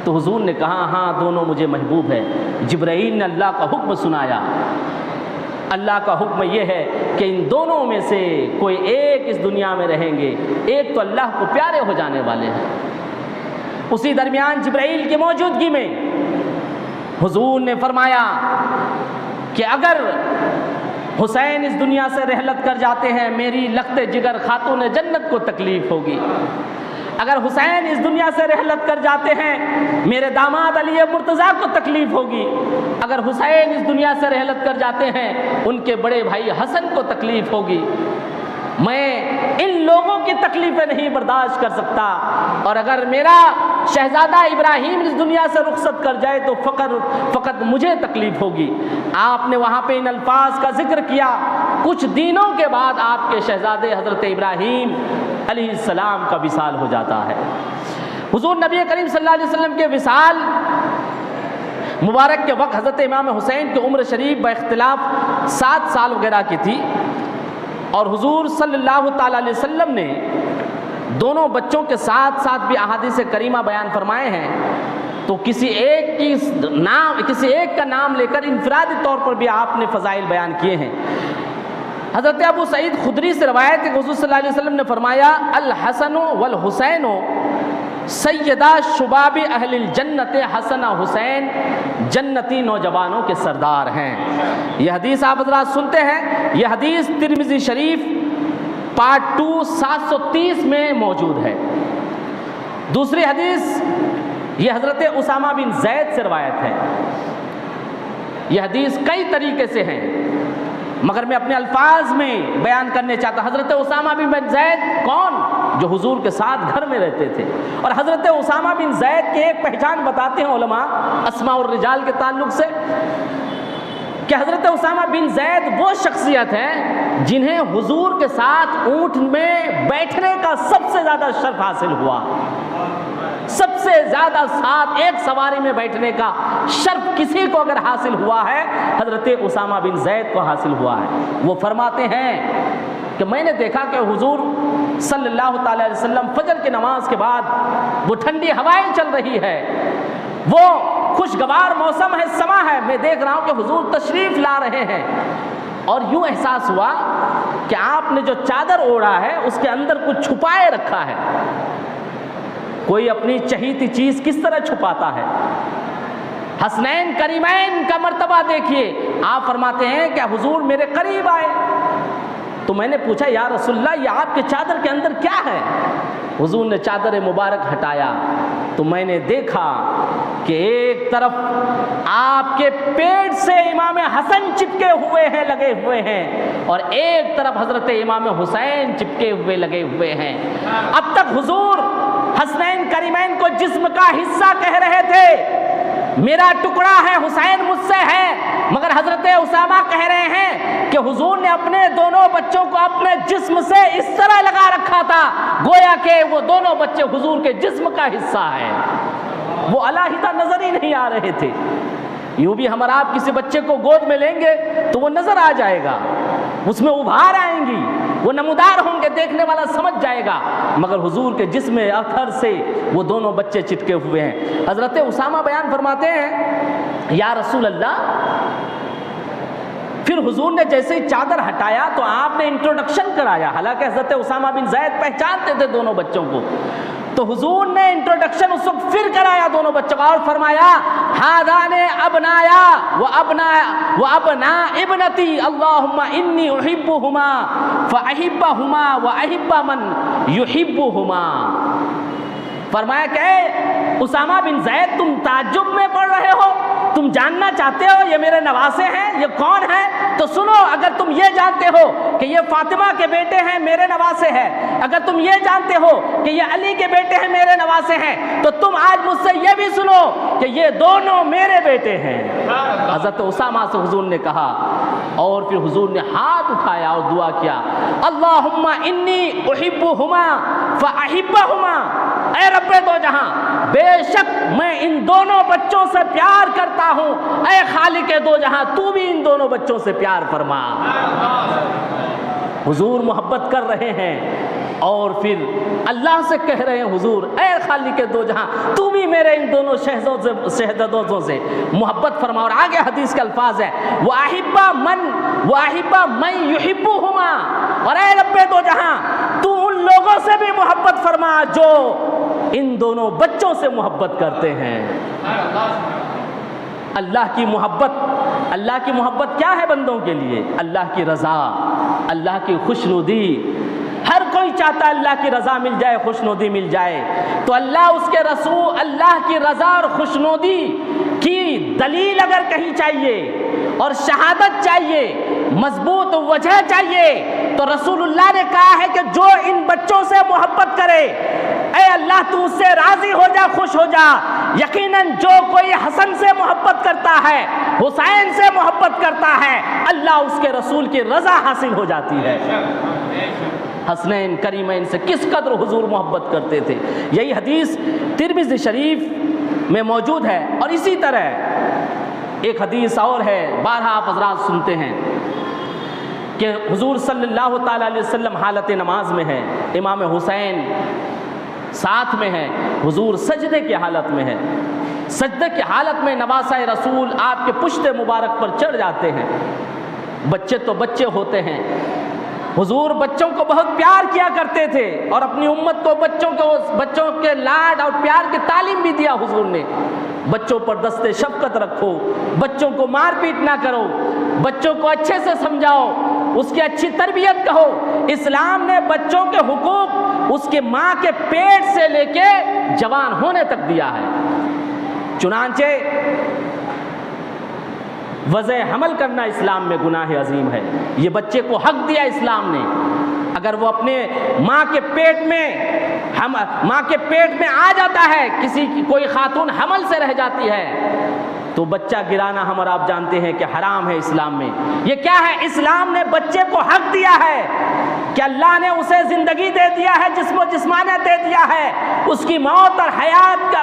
تو حضور نے کہا ہاں دونوں مجھے محبوب ہے۔ جبرائیل نے اللہ کا حکم سنایا، اللہ کا حکم یہ ہے کہ ان دونوں میں سے کوئی ایک اس دنیا میں رہیں گے، ایک تو اللہ کو پیارے ہو جانے والے ہیں۔ اسی درمیان جبرائیل کی موجودگی میں حضور نے فرمایا کہ اگر حسین اس دنیا سے رحلت کر جاتے ہیں، میری لخت جگر خاتون جنت کو تکلیف ہوگی۔ اگر حسین اس دنیا سے رحلت کر جاتے ہیں، میرے داماد علی مرتضیٰ کو تکلیف ہوگی۔ اگر حسین اس دنیا سے رحلت کر جاتے ہیں، ان کے بڑے بھائی حسن کو تکلیف ہوگی۔ میں ان لوگوں کی تکلیفیں نہیں برداشت کر سکتا، اور اگر میرا شہزادہ ابراہیم اس دنیا سے رخصت کر جائے تو فقط مجھے تکلیف ہوگی۔ آپ نے وہاں پہ ان الفاظ کا ذکر کیا۔ کچھ دنوں کے بعد آپ کے شہزادے حضرت ابراہیم علیہ السلام کا وصال ہو جاتا ہے۔ حضور نبی کریم صلی اللہ علیہ وسلم کے وصال مبارک کے وقت حضرت امام حسین کی عمر شریف باختلاف 7 سال وغیرہ کی تھی، اور حضور صلی اللہ تعالی علیہ وسلم نے دونوں بچوں کے ساتھ ساتھ بھی احادیث کریمہ بیان فرمائے ہیں، تو کسی ایک کا نام لے کر انفرادی طور پر بھی آپ نے فضائل بیان کیے ہیں۔ حضرت ابو سعید خدری سے روایت ہے کہ حضور صلی اللہ علیہ وسلم نے فرمایا الحسن والحسین سیدہ شباب اہل الجنت، حسن حسین جنتی نوجوانوں کے سردار ہیں۔ یہ حدیث آپ حضرات سنتے ہیں، یہ حدیث ترمذی شریف پارٹ 2 730 میں موجود ہے۔ دوسری حدیث یہ حضرت اسامہ بن زید سے روایت ہے۔ یہ حدیث کئی طریقے سے ہیں، مگر میں اپنے الفاظ میں بیان کرنے چاہتا ہوں۔ حضرت اسامہ بن زید کون؟ جو حضور کے ساتھ گھر میں رہتے تھے، اور حضرت اسامہ بن زید کی ایک پہچان بتاتے ہیں علماء اسماء الرجال کے تعلق سے، کہ حضرت اسامہ بن زید وہ شخصیت ہیں جنہیں حضور کے ساتھ اونٹ میں بیٹھنے کا سب سے زیادہ شرف حاصل ہوا۔ سب سے زیادہ ساتھ ایک سواری میں بیٹھنے کا شرف کسی کو اگر حاصل ہوا ہے، حضرت اسامہ بن زید کو حاصل ہوا ہے۔ وہ فرماتے ہیں کہ میں نے دیکھا کہ حضور صلی اللہ تعالی علیہ وسلم فجر کی نماز کے بعد وہ ٹھنڈی ہوائیں چل رہی ہے، وہ خوشگوار موسم ہے، سما ہے، میں دیکھ رہا ہوں کہ حضور تشریف لا رہے ہیں، اور یوں احساس ہوا کہ آپ نے جو چادر اوڑھا ہے اس کے اندر کچھ چھپائے رکھا ہے۔ کوئی اپنی چہیتی چیز کس طرح چھپاتا ہے؟ حسنین کریمین کا مرتبہ دیکھیے۔ آپ فرماتے ہیں کہ حضور میرے قریب آئے تو میں نے پوچھا یا رسول اللہ یہ آپ کے چادر کے اندر کیا ہے؟ حضور نے چادر مبارک ہٹایا تو میں نے دیکھا کہ ایک طرف آپ کے پیٹ سے امام حسن چپکے ہوئے ہیں، لگے ہوئے ہیں، اور ایک طرف حضرت امام حسین چپکے ہوئے لگے ہوئے ہیں۔ اب تک حضور حسنین کریمین کو جسم کا حصہ کہہ رہے تھے، میرا ٹکڑا ہے، حسین مجھ سے ہے. مگر حضرت اسامہ کہہ رہے ہیں کہ حضور نے اپنے دونوں بچوں کو اپنے جسم سے اس طرح لگا رکھا تھا گویا کہ وہ دونوں بچے حضور کے جسم کا حصہ ہے، وہ علیحدہ نظر ہی نہیں آ رہے تھے. یوں بھی ہم اور آپ کسی بچے کو گود میں لیں گے تو وہ نظر آ جائے گا، اس میں ابھار آئیں گی، وہ نمودار ہوں گے، دیکھنے والا سمجھ جائے گا. مگر حضور کے جسم اطہر سے وہ دونوں بچے چٹکے ہوئے ہیں. حضرت اسامہ بیان فرماتے ہیں یا رسول اللہ، پھر حضور نے جیسے ہی چادر ہٹایا تو آپ نے انٹروڈکشن کرایا. حالانکہ حضرت اسامہ بن زید پہچانتے تھے دونوں بچوں کو، تو حضور نے انٹروڈکشن اس وقت پھر کرایا دونوں بچوں کا اور فرمایا ہادان ابنایا و ابنا ابنتی اللہم انی احبہما فاحبہما و احب من یحبہما. فرمایا کہ اے اسامہ بن زید، تم تعجب میں پڑ رہے ہو، تم جاننا چاہتے ہو یہ میرے نواسے ہیں، یہ کون ہیں؟ تو سنو، اگر تم یہ جانتے ہو کہ یہ فاطمہ کے بیٹے ہیں، میرے نواسے ہیں، اگر تم یہ جانتے ہو کہ یہ علی کے بیٹے ہیں، میرے نواسے ہیں، تو تم آج مجھ سے یہ بھی سنو کہ یہ دونوں میرے بیٹے ہیں. حضرت اسامہ سے حضور نے کہا، اور پھر حضور نے ہاتھ اٹھایا اور دعا کیا، اللہم انی احبہما فاحبہما. اے رب دو جہاں، بے شک میں ان دونوں بچوں سے پیار کرتا ہوں، اے خالق دو جہاں تو بھی ان دونوں بچوں سے پیار فرما. حضور محبت کر رہے ہیں اور پھر اللہ سے کہہ رہے ہیں حضور اے خالق دو جہاں تو بھی میرے ان دونوں شہزادوں سے محبت فرما. اور آگے حدیث کے الفاظ ہے وَأَحِبَّ مَن يُحِبُّهُمَا، اور اے رب دو جہاں تو ان لوگوں سے بھی محبت فرما جو ان دونوں بچوں سے محبت کرتے ہیں. اللہ کی محبت کیا ہے بندوں کے لیے؟ اللہ کی رضا، اللہ کی خوشنودی. ہر کوئی چاہتا ہے اللہ کی رضا مل جائے، خوشنودی مل جائے. تو اللہ، اس کے رسول، اللہ کی رضا اور خوشنودی کی دلیل اگر کہیں چاہیے اور شہادت چاہیے، مضبوط وجہ چاہیے، تو رسول اللہ نے کہا ہے کہ جو ان بچوں سے محبت کرے، اے اللہ تو اس سے راضی ہو جا، خوش ہو جا. یقیناً جو کوئی حسن سے محبت کرتا ہے، حسین سے محبت کرتا ہے، اللہ اس کے رسول کی رضا حاصل ہو جاتی ہے. حسنین کریمین سے کس قدر حضور محبت کرتے تھے. یہی حدیث ترمذی شریف میں موجود ہے. اور اسی طرح ایک حدیث اور ہے، بارہا آپ حضرات سنتے ہیں کہ حضور صلی اللہ تعالیٰ علیہ وسلم حالت نماز میں ہے، امام حسین ساتھ میں ہے، حضور سجدے کی حالت میں ہے. سجدے کی حالت میں نواسہ رسول آپ کے پشت مبارک پر چڑھ جاتے ہیں. بچے تو بچے ہوتے ہیں، حضور بچوں کو بہت پیار کیا کرتے تھے اور اپنی امت کو بچوں کے لاڈ اور پیار کی تعلیم بھی دیا حضور نے. بچوں پر دست شفقت رکھو، بچوں کو مار پیٹ نہ کرو، بچوں کو اچھے سے سمجھاؤ، اس کی اچھی تربیت کہو. اسلام نے بچوں کے حقوق اس کے ماں کے پیٹ سے لے کے جوان ہونے تک دیا ہے. چنانچہ وضع حمل کرنا اسلام میں گناہ عظیم ہے. یہ بچے کو حق دیا اسلام نے. اگر وہ اپنے ماں کے پیٹ میں آ جاتا ہے، کوئی خاتون حمل سے رہ جاتی ہے، تو بچہ گرانا ہم اور آپ جانتے ہیں کہ حرام ہے اسلام میں. یہ کیا ہے؟ اسلام نے بچے کو حق دیا ہے کہ اللہ نے اسے زندگی دے دیا ہے، جسم و جسمانیت دے دیا ہے. اس کی موت اور حیات کا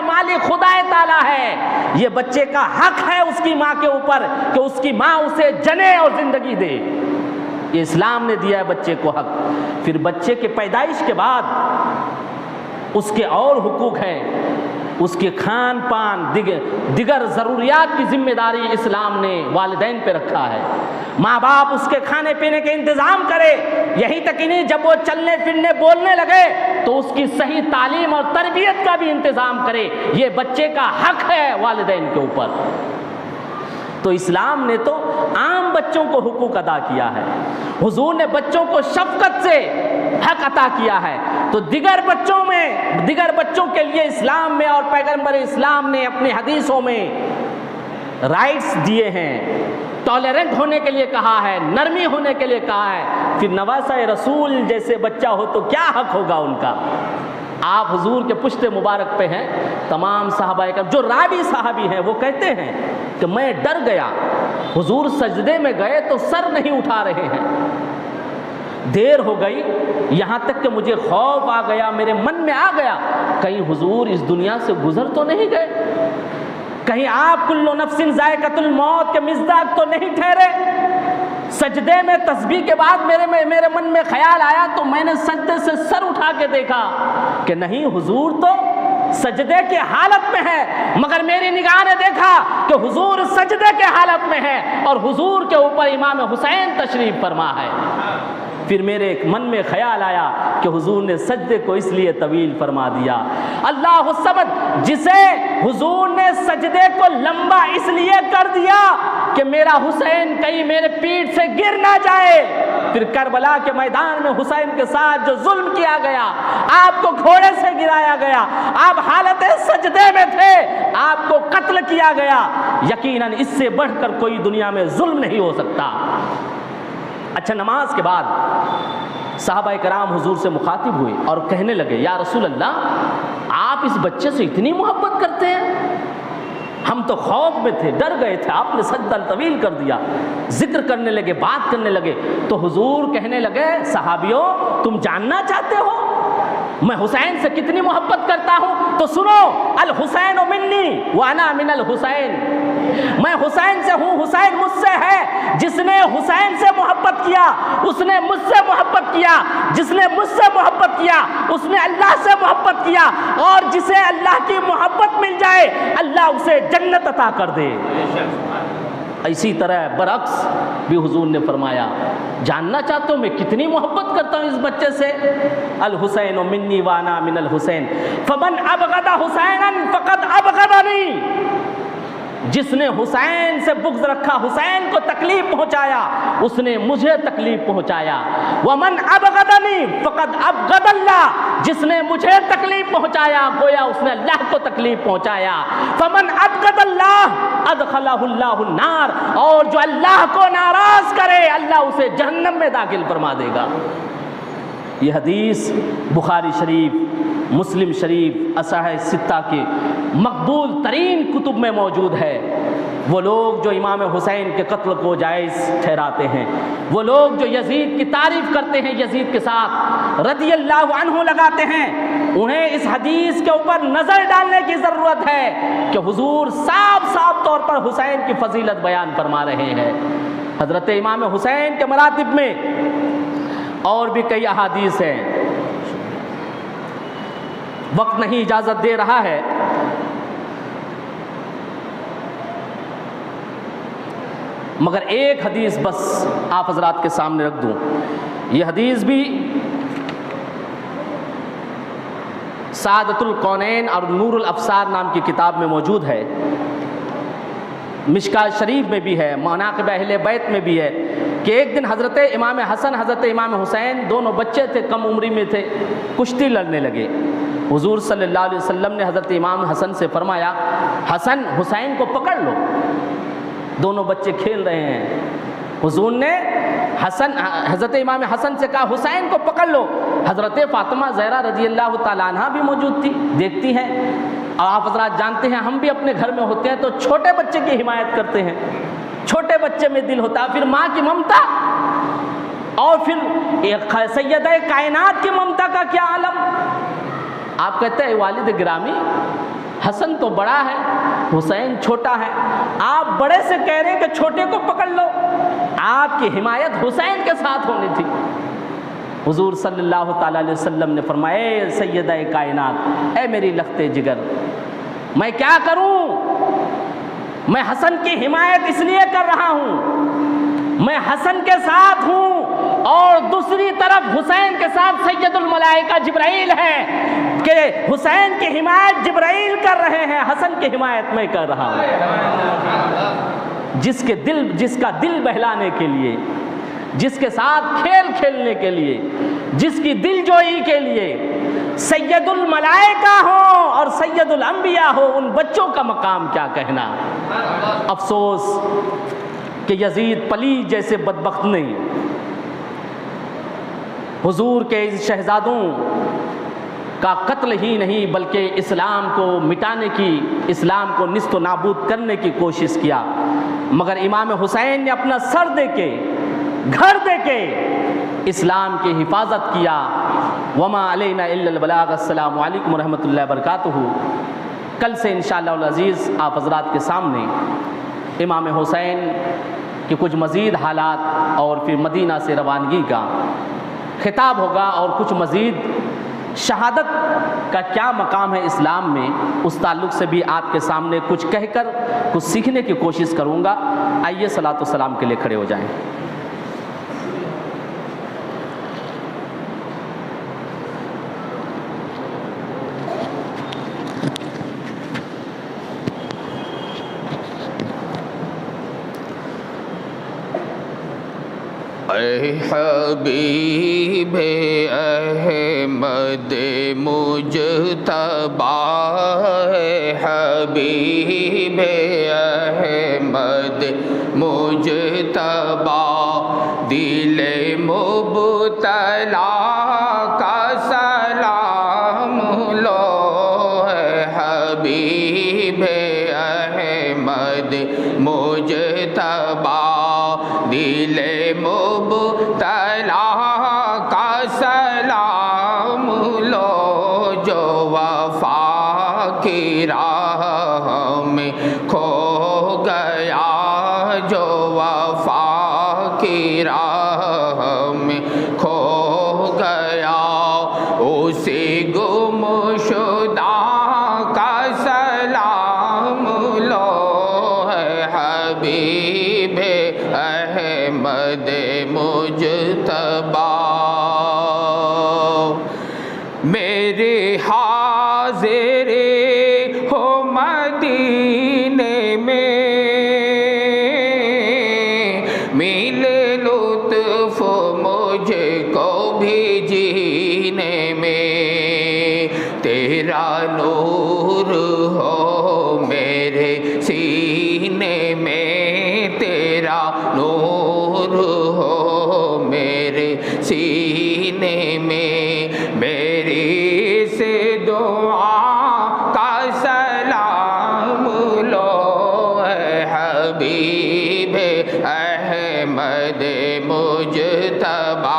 مالک خدا تعالیٰ ہے. یہ بچے کا حق ہے اس کی ماں کے اوپر کہ اس کی ماں اسے جنے اور زندگی دے. یہ اسلام نے دیا ہے بچے کو حق. پھر بچے کے پیدائش کے بعد اس کے اور حقوق ہیں. اس کے کھان پان، دیگر ضروریات کی ذمہ داری اسلام نے والدین پہ رکھا ہے. ماں باپ اس کے کھانے پینے کے انتظام کرے. یہی تک ہی نہیں، جب وہ چلنے پھرنے بولنے لگے تو اس کی صحیح تعلیم اور تربیت کا بھی انتظام کرے. یہ بچے کا حق ہے والدین کے اوپر. تو اسلام نے تو عام بچوں کو حقوق ادا کیا ہے. حضور نے بچوں کو شفقت سے حق عطا کیا ہے. تو دیگر بچوں کے لیے اسلام میں اور پیغمبر اسلام نے اپنی حدیثوں میں رائٹس دیے ہیں. ٹالرنٹ ہونے کے لیے کہا ہے، نرمی ہونے کے لیے کہا ہے. پھر نواسہ رسول جیسے بچہ ہو تو کیا حق ہوگا ان کا؟ آپ حضور کے پشت مبارک پہ ہیں. تمام صحابہ کرام جو راوی صحابی ہیں وہ کہتے ہیں کہ میں ڈر گیا, حضور سجدے میں گئے تو سر نہیں اٹھا رہے ہیں, دیر ہو گئی, یہاں تک کہ مجھے خوف آ گیا, میرے من میں آ گیا کہیں حضور اس دنیا سے گزر تو نہیں گئے, کہیں آپ کل نفس ذائقۃ الموت کے مصداق تو نہیں ٹھہرے. سجدے میں تسبیح کے بعد میرے من میں خیال آیا تو میں نے سجدے سے سر اٹھا کے دیکھا کہ نہیں, حضور تو سجدے کی حالت میں ہے, مگر میری نگاہ نے دیکھا کہ حضور سجدے کے حالت میں ہے اور حضور کے اوپر امام حسین تشریف فرما ہے. پھر میرے ایک من میں خیال آیا کہ حضور نے سجدے کو اس لیے طویل فرما دیا. اللہ الصمد, جسے حضور نے سجدے کو لمبا اس لیے کر دیا کہ میرا حسین کہیں میرے پیٹھ سے گر نہ جائے. پھر کربلا کے میدان میں حسین کے ساتھ جو ظلم کیا گیا, آپ کو گھوڑے سے گرایا گیا, آپ حالت سجدے میں تھے, آپ کو قتل کیا گیا, یقیناً اس سے بڑھ کر کوئی دنیا میں ظلم نہیں ہو سکتا. اچھا, نماز کے بعد صحابہ کرام حضور سے مخاطب ہوئے اور کہنے لگے, یا رسول اللہ, آپ اس بچے سے اتنی محبت کرتے ہیں, ہم تو خوف میں تھے, ڈر گئے تھے, آپ نے سجدہ طویل کر دیا. ذکر کرنے لگے, بات کرنے لگے تو حضور کہنے لگے, صحابیوں تم جاننا چاہتے ہو میں حسین سے کتنی محبت کرتا ہوں؟ تو سنو, الحسین منی وانا من الحسین, میں حسین سے ہوں, حسین مجھ سے ہے. جس نے حسین سے محبت کیا اس نے مجھ سے محبت کیا, جس نے مجھ سے محبت کیا اس نے اللہ سے محبت کیا, اور جسے اللہ کی محبت مل جائے اللہ اسے جنت عطا کر دے. اسی طرح برعکس بھی حضور نے فرمایا, جاننا چاہتے ہو میں کتنی محبت کرتا ہوں اس بچے سے؟ الحسین منی وانا من الحسین فمن ابغض حسینا فقد ابغضنی, جس نے حسین سے بغض رکھا, حسین کو تکلیف پہنچایا, اس نے مجھے تکلیف پہنچایا. ومن ابغضنی فقد ابغض اللہ, جس نے مجھے تکلیف پہنچایا گویا اس نے اللہ کو تکلیف پہنچایا. فمن ابغض اللہ ادخلہ اللہ النار, اور جو اللہ کو ناراض کرے اللہ اسے جہنم میں داخل فرما دے گا. یہ حدیث بخاری شریف, مسلم شریف, اصحاح ستہ کے مقبول ترین کتب میں موجود ہے. وہ لوگ جو امام حسین کے قتل کو جائز ٹھہراتے ہیں, وہ لوگ جو یزید کی تعریف کرتے ہیں, یزید کے ساتھ رضی اللہ عنہ لگاتے ہیں, انہیں اس حدیث کے اوپر نظر ڈالنے کی ضرورت ہے کہ حضور صاف صاف طور پر حسین کی فضیلت بیان فرما رہے ہیں. حضرت امام حسین کے مراتب میں اور بھی کئی احادیث ہیں, وقت نہیں اجازت دے رہا ہے. مگر ایک حدیث بس آپ حضرات کے سامنے رکھ دوں. یہ حدیث بھی سعادت الکونین اور نور الابصار نام کی کتاب میں موجود ہے, مشکات شریف میں بھی ہے, مناقب اہل بیت میں بھی ہے کہ ایک دن حضرت امام حسن, حضرت امام حسین دونوں بچے تھے, کم عمری میں تھے, کشتی لڑنے لگے. حضور صلی اللہ علیہ وسلم نے حضرت امام حسن سے فرمایا, حسن حسین کو پکڑ لو, دونوں بچے کھیل رہے ہیں. حضور نے حضرت امام حسن سے کہا, حسین کو پکڑ لو. حضرت فاطمہ زہرا رضی اللہ تعالیٰ عنہ بھی موجود تھی, دیکھتی ہیں. اور آپ حضرات جانتے ہیں ہم بھی اپنے گھر میں ہوتے ہیں تو چھوٹے بچے کی حمایت کرتے ہیں, چھوٹے بچے میں دل ہوتا ہے, پھر ماں کی ممتا اور پھر سیدہ کائنات کی ممتا کا کیا عالم. آپ کہتے ہیں والد گرامی حسن تو بڑا ہے, حسین چھوٹا ہے, آپ بڑے سے کہہ رہے ہیں کہ چھوٹے کو پکڑ لو, آپ کی حمایت حسین کے ساتھ ہونی تھی. حضور صلی اللہ تعالیٰ علیہ وسلم نے فرمایا, اے سیدہ کائنات, اے میری لخت جگر, میں کیا کروں؟ میں حسن کی حمایت اس لیے کر رہا ہوں, میں حسن کے ساتھ ہوں, اور دوسری طرف حسین کے ساتھ سید الملائکہ جبرائیل ہے کہ حسین کی حمایت جبرائیل کر رہے ہیں, حسن کی حمایت میں کر رہا ہوں. جس کا دل بہلانے کے لیے, جس کے ساتھ کھیل کھیلنے کے لیے, جس کی دل جوئی کے لیے سید الملائکہ ہو اور سید الانبیاء ہو, ان بچوں کا مقام کیا کہنا. افسوس کہ یزید پلید جیسے بدبخت نہیں, حضور کے شہزادوں کا قتل ہی نہیں بلکہ اسلام کو مٹانے کی، اسلام کو نیست و نابود کرنے کی کوشش کیا، مگر امام حسین نے اپنا سر دے کے، گھر دے کے اسلام کی حفاظت کیا۔ وما علینا الا البلاغ۔ السلام علیکم ورحمۃ اللہ وبرکاتہ۔ کل سے انشاءاللہ العزیز آپ حضرات کے سامنے امام حسین کے کچھ مزید حالات اور پھر مدینہ سے روانگی کا خطاب ہوگا، اور کچھ مزید شہادت کا کیا مقام ہے اسلام میں، اس تعلق سے بھی آپ کے سامنے کچھ کہہ کر کچھ سیکھنے کی کوشش کروں گا۔ آئیے صلاۃ و سلام کے لیے کھڑے ہو جائیں۔ اے حبیب احمد مجتبی، اے حبیب احمد مجتبی، دل مبتلا کا سلام لو، اے حبیب احمد مجتبی، دل مبتلا کا سلام لو، جو وفا کی راہ میں کھو گیا، جو وفا کی راہ میں کھو گیا، اسی گمشدہ کا سلام لو، ہے حبیب احمد مجتبی۔ میری حاضری ہو مدینے میں، ملے لطف مجھ کو بھی جینے میں، تیرا نور ہو میرے سینے میں، تیرا نور ہو میرے سینے میں، میری سے دعا کا سلام لو، اے حبیب احمد مجتبی،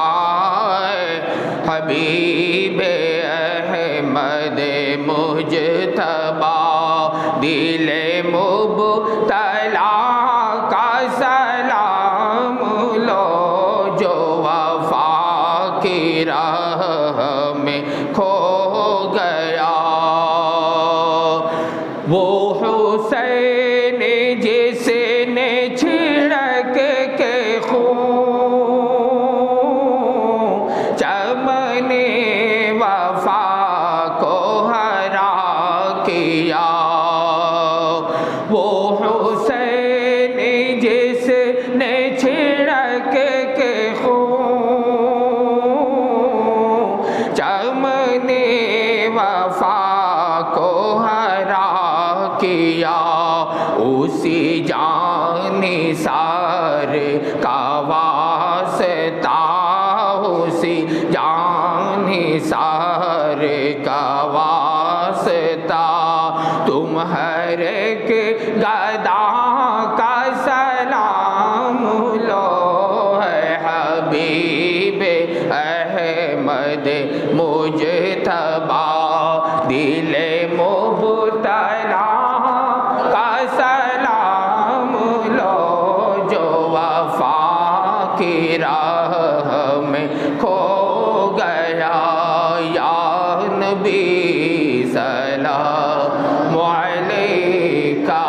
حبیب احمد مجتبی، دل مبتلا کا سلام لو، جو وفا کی راہ میں کھو گیا، وہ حسین جس نے چھڑک کے خون چمن وفا کو ہرا کیا، وہ حسین جس نے چھڑک کے خون چمن وفا کو ہرا کیا، اسی جان نثار کا واسطہ، اسی جان نثار کا واسطہ، تم ہر ایک گدا کا سلام لو، ہے حبیب احمد مجتبی، دل مبتلا کا سلام لو، جو وفا کی راہ میں کھو گیا، یا نبی سلام علیکہ،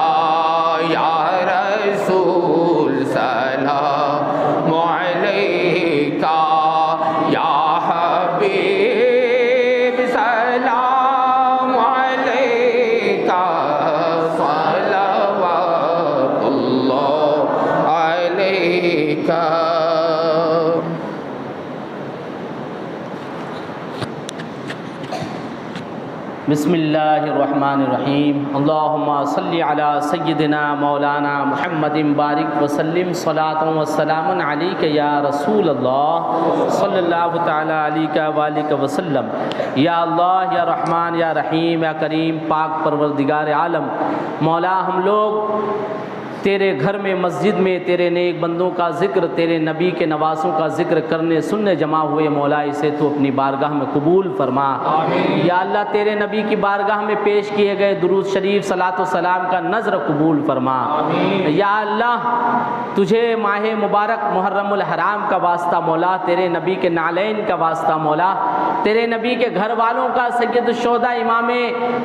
یا رسول سلام علیکہ، یا حبیب سلام علیکہ، صلوات اللہ علیکہ۔ بسم اللہ الرحمن الرحیم اللہم صلی علی سیدنا مولانا محمد بارک وسلم صلاۃ و سلام علیک یا رسول اللہ صلی اللہ تعالی علیہ وآلہ وسلم۔ یا اللہ یا رحمان یا رحیم یا کریم پاک پروردگار عالم، مولا ہم لوگ تیرے گھر میں مسجد میں تیرے نیک بندوں کا ذکر، تیرے نبی کے نواسوں کا ذکر کرنے سننے جمع ہوئے، مولا اسے تو اپنی بارگاہ میں قبول فرما۔ یا اللہ تیرے نبی کی بارگاہ میں پیش کیے گئے درود شریف صلاۃ و سلام کا نذر قبول فرما۔ یا اللہ تجھے ماہ مبارک محرم الحرام کا واسطہ مولا، تیرے نبی کے نالین کا واسطہ مولا، تیرے نبی کے گھر والوں کا سید الشہداء امام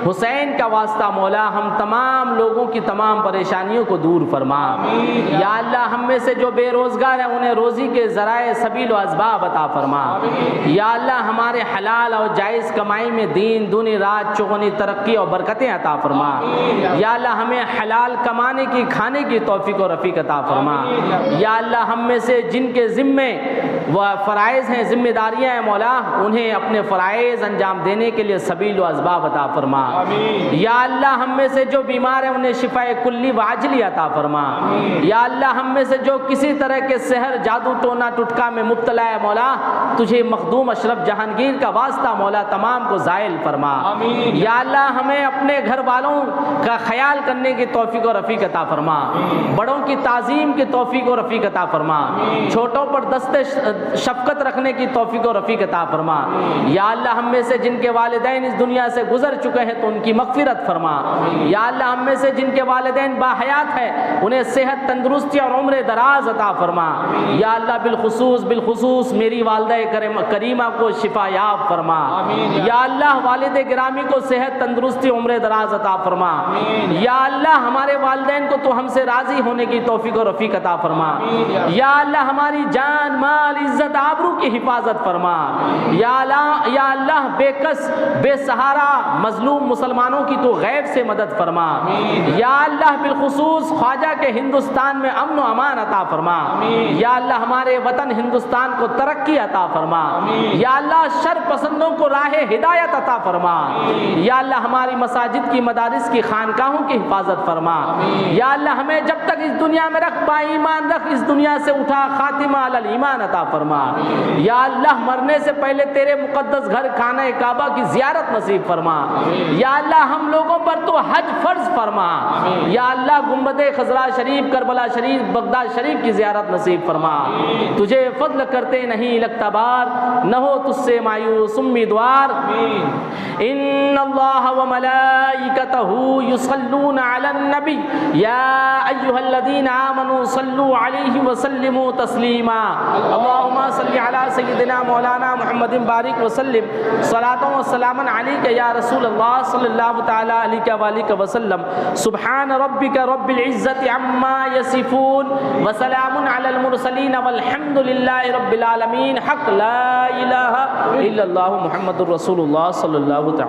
حسین کا واسطہ مولا، ہم تمام لوگوں کی تمام پریشانیوں کو دور فرما۔ یا اللہ ہم میں سے جو بے روزگار ہیں انہیں روزی کے ذرائع سبیل و اسباب عطا فرما۔ یا اللہ ہمارے حلال اور جائز کمائی میں دین دنی رات چگنی ترقی اور برکتیں عطا فرما۔ یا اللہ ہمیں حلال کمانے کی کھانے کی توفیق و رفیق عطا فرما۔ یا اللہ ہم میں سے جن کے ذمے وہ فرائض ہیں، ذمہ داریاں ہیں مولا، انہیں اپنے فرائض انجام دینے کے لیے سبیل و اسباب عطا فرما۔ یا اللہ ہم میں سے جو بیمار ہیں انہیں شفاء کلی و عاجلی عطا فرما۔ یا اللہ ہم میں سے جو کسی طرح کے سحر جادو ٹونا ٹٹکا میں مبتلا ہے مولا، تجھے مخدوم اشرف جہانگیر کا واسطہ مولا تمام کو زائل فرما۔ یا اللہ ہمیں اپنے گھر والوں کا خیال کرنے کی توفیق و رفیق عطا فرما، بڑوں کی تعظیم کی توفیق و رفیق عطا فرما، چھوٹوں پر دست شفقت رکھنے کی توفیق و رفیق عطا فرما۔ یا اللہ ہم میں سے جن کے والدین اس دنیا سے گزر چکے ہیں تو ان کی مغفرت فرما۔ یا اللہ ہم میں سے جن کے والدین باحیات ہیں انہیں صحت تندرستی اور عمر دراز عطا فرما۔ یا اللہ بالخصوص میری والدہ کریمہ کو شفا یاب فرما۔ یا اللہ والد گرامی کو صحت تندرستی عمر دراز عطا فرما۔ یا اللہ ہمارے والدین کو تو ہم سے راضی ہونے کی توفیق و رفیق عطا فرما۔ یا اللہ ہماری جان مال عزت آبرو کی حفاظت فرما۔ یا اللہ بے کس بے سہارا مظلوم مسلمانوں کی تو غیب سے مدد فرما۔ یا اللہ بالخصوص خواجہ کے ہندوستان میں امن و امان عطا فرما۔ یا اللہ ہمارے وطن ہندوستان کو ترقی عطا فرما۔ یا اللہ شر پسندوں کو راہ ہدایت عطا فرما۔ یا اللہ ہماری مساجد کی مدارس کی خانقاہوں کی حفاظت فرما۔ یا اللہ ہمیں جب تک اس دنیا میں رکھ با ایمان رکھ، اس دنیا سے اٹھا خاتمہ علی الایمان عطا فرما۔ یا اللہ مرنے سے پہلے تیرے مقدس گھر خانہ کعبہ کی زیارت نصیب فرما۔ یا اللہ ہم لوگوں پر تو حج فرض فرما۔ یا اللہ گنبد خضرا شریف، کربلا شریف، بغداد شریف کی زیارت نصیب فرما۔ تجھے فضل کرتے نہیں لگتا بار، نہ ہو تجھ سے مایوس امیدوار۔ ان اللہ وملائکتہ یصلون علی النبی یا ایھا الذین آمنوا صلوا علیہ وسلموا تسلیما۔ اللہم صلی علی سیدنا مولانا محمد بارک وسلم صلاۃ و سلام علیک یا رسول اللہ صلی اللہ تعالی علیہ وآلہ وسلم۔ سبحان ربک رب العزت عما یصفون وسلام علی المرسلین والحمد للہ رب العالمین۔ حق لا الہ الا اللہ محمد الرسول اللہ صلی اللہ تعالی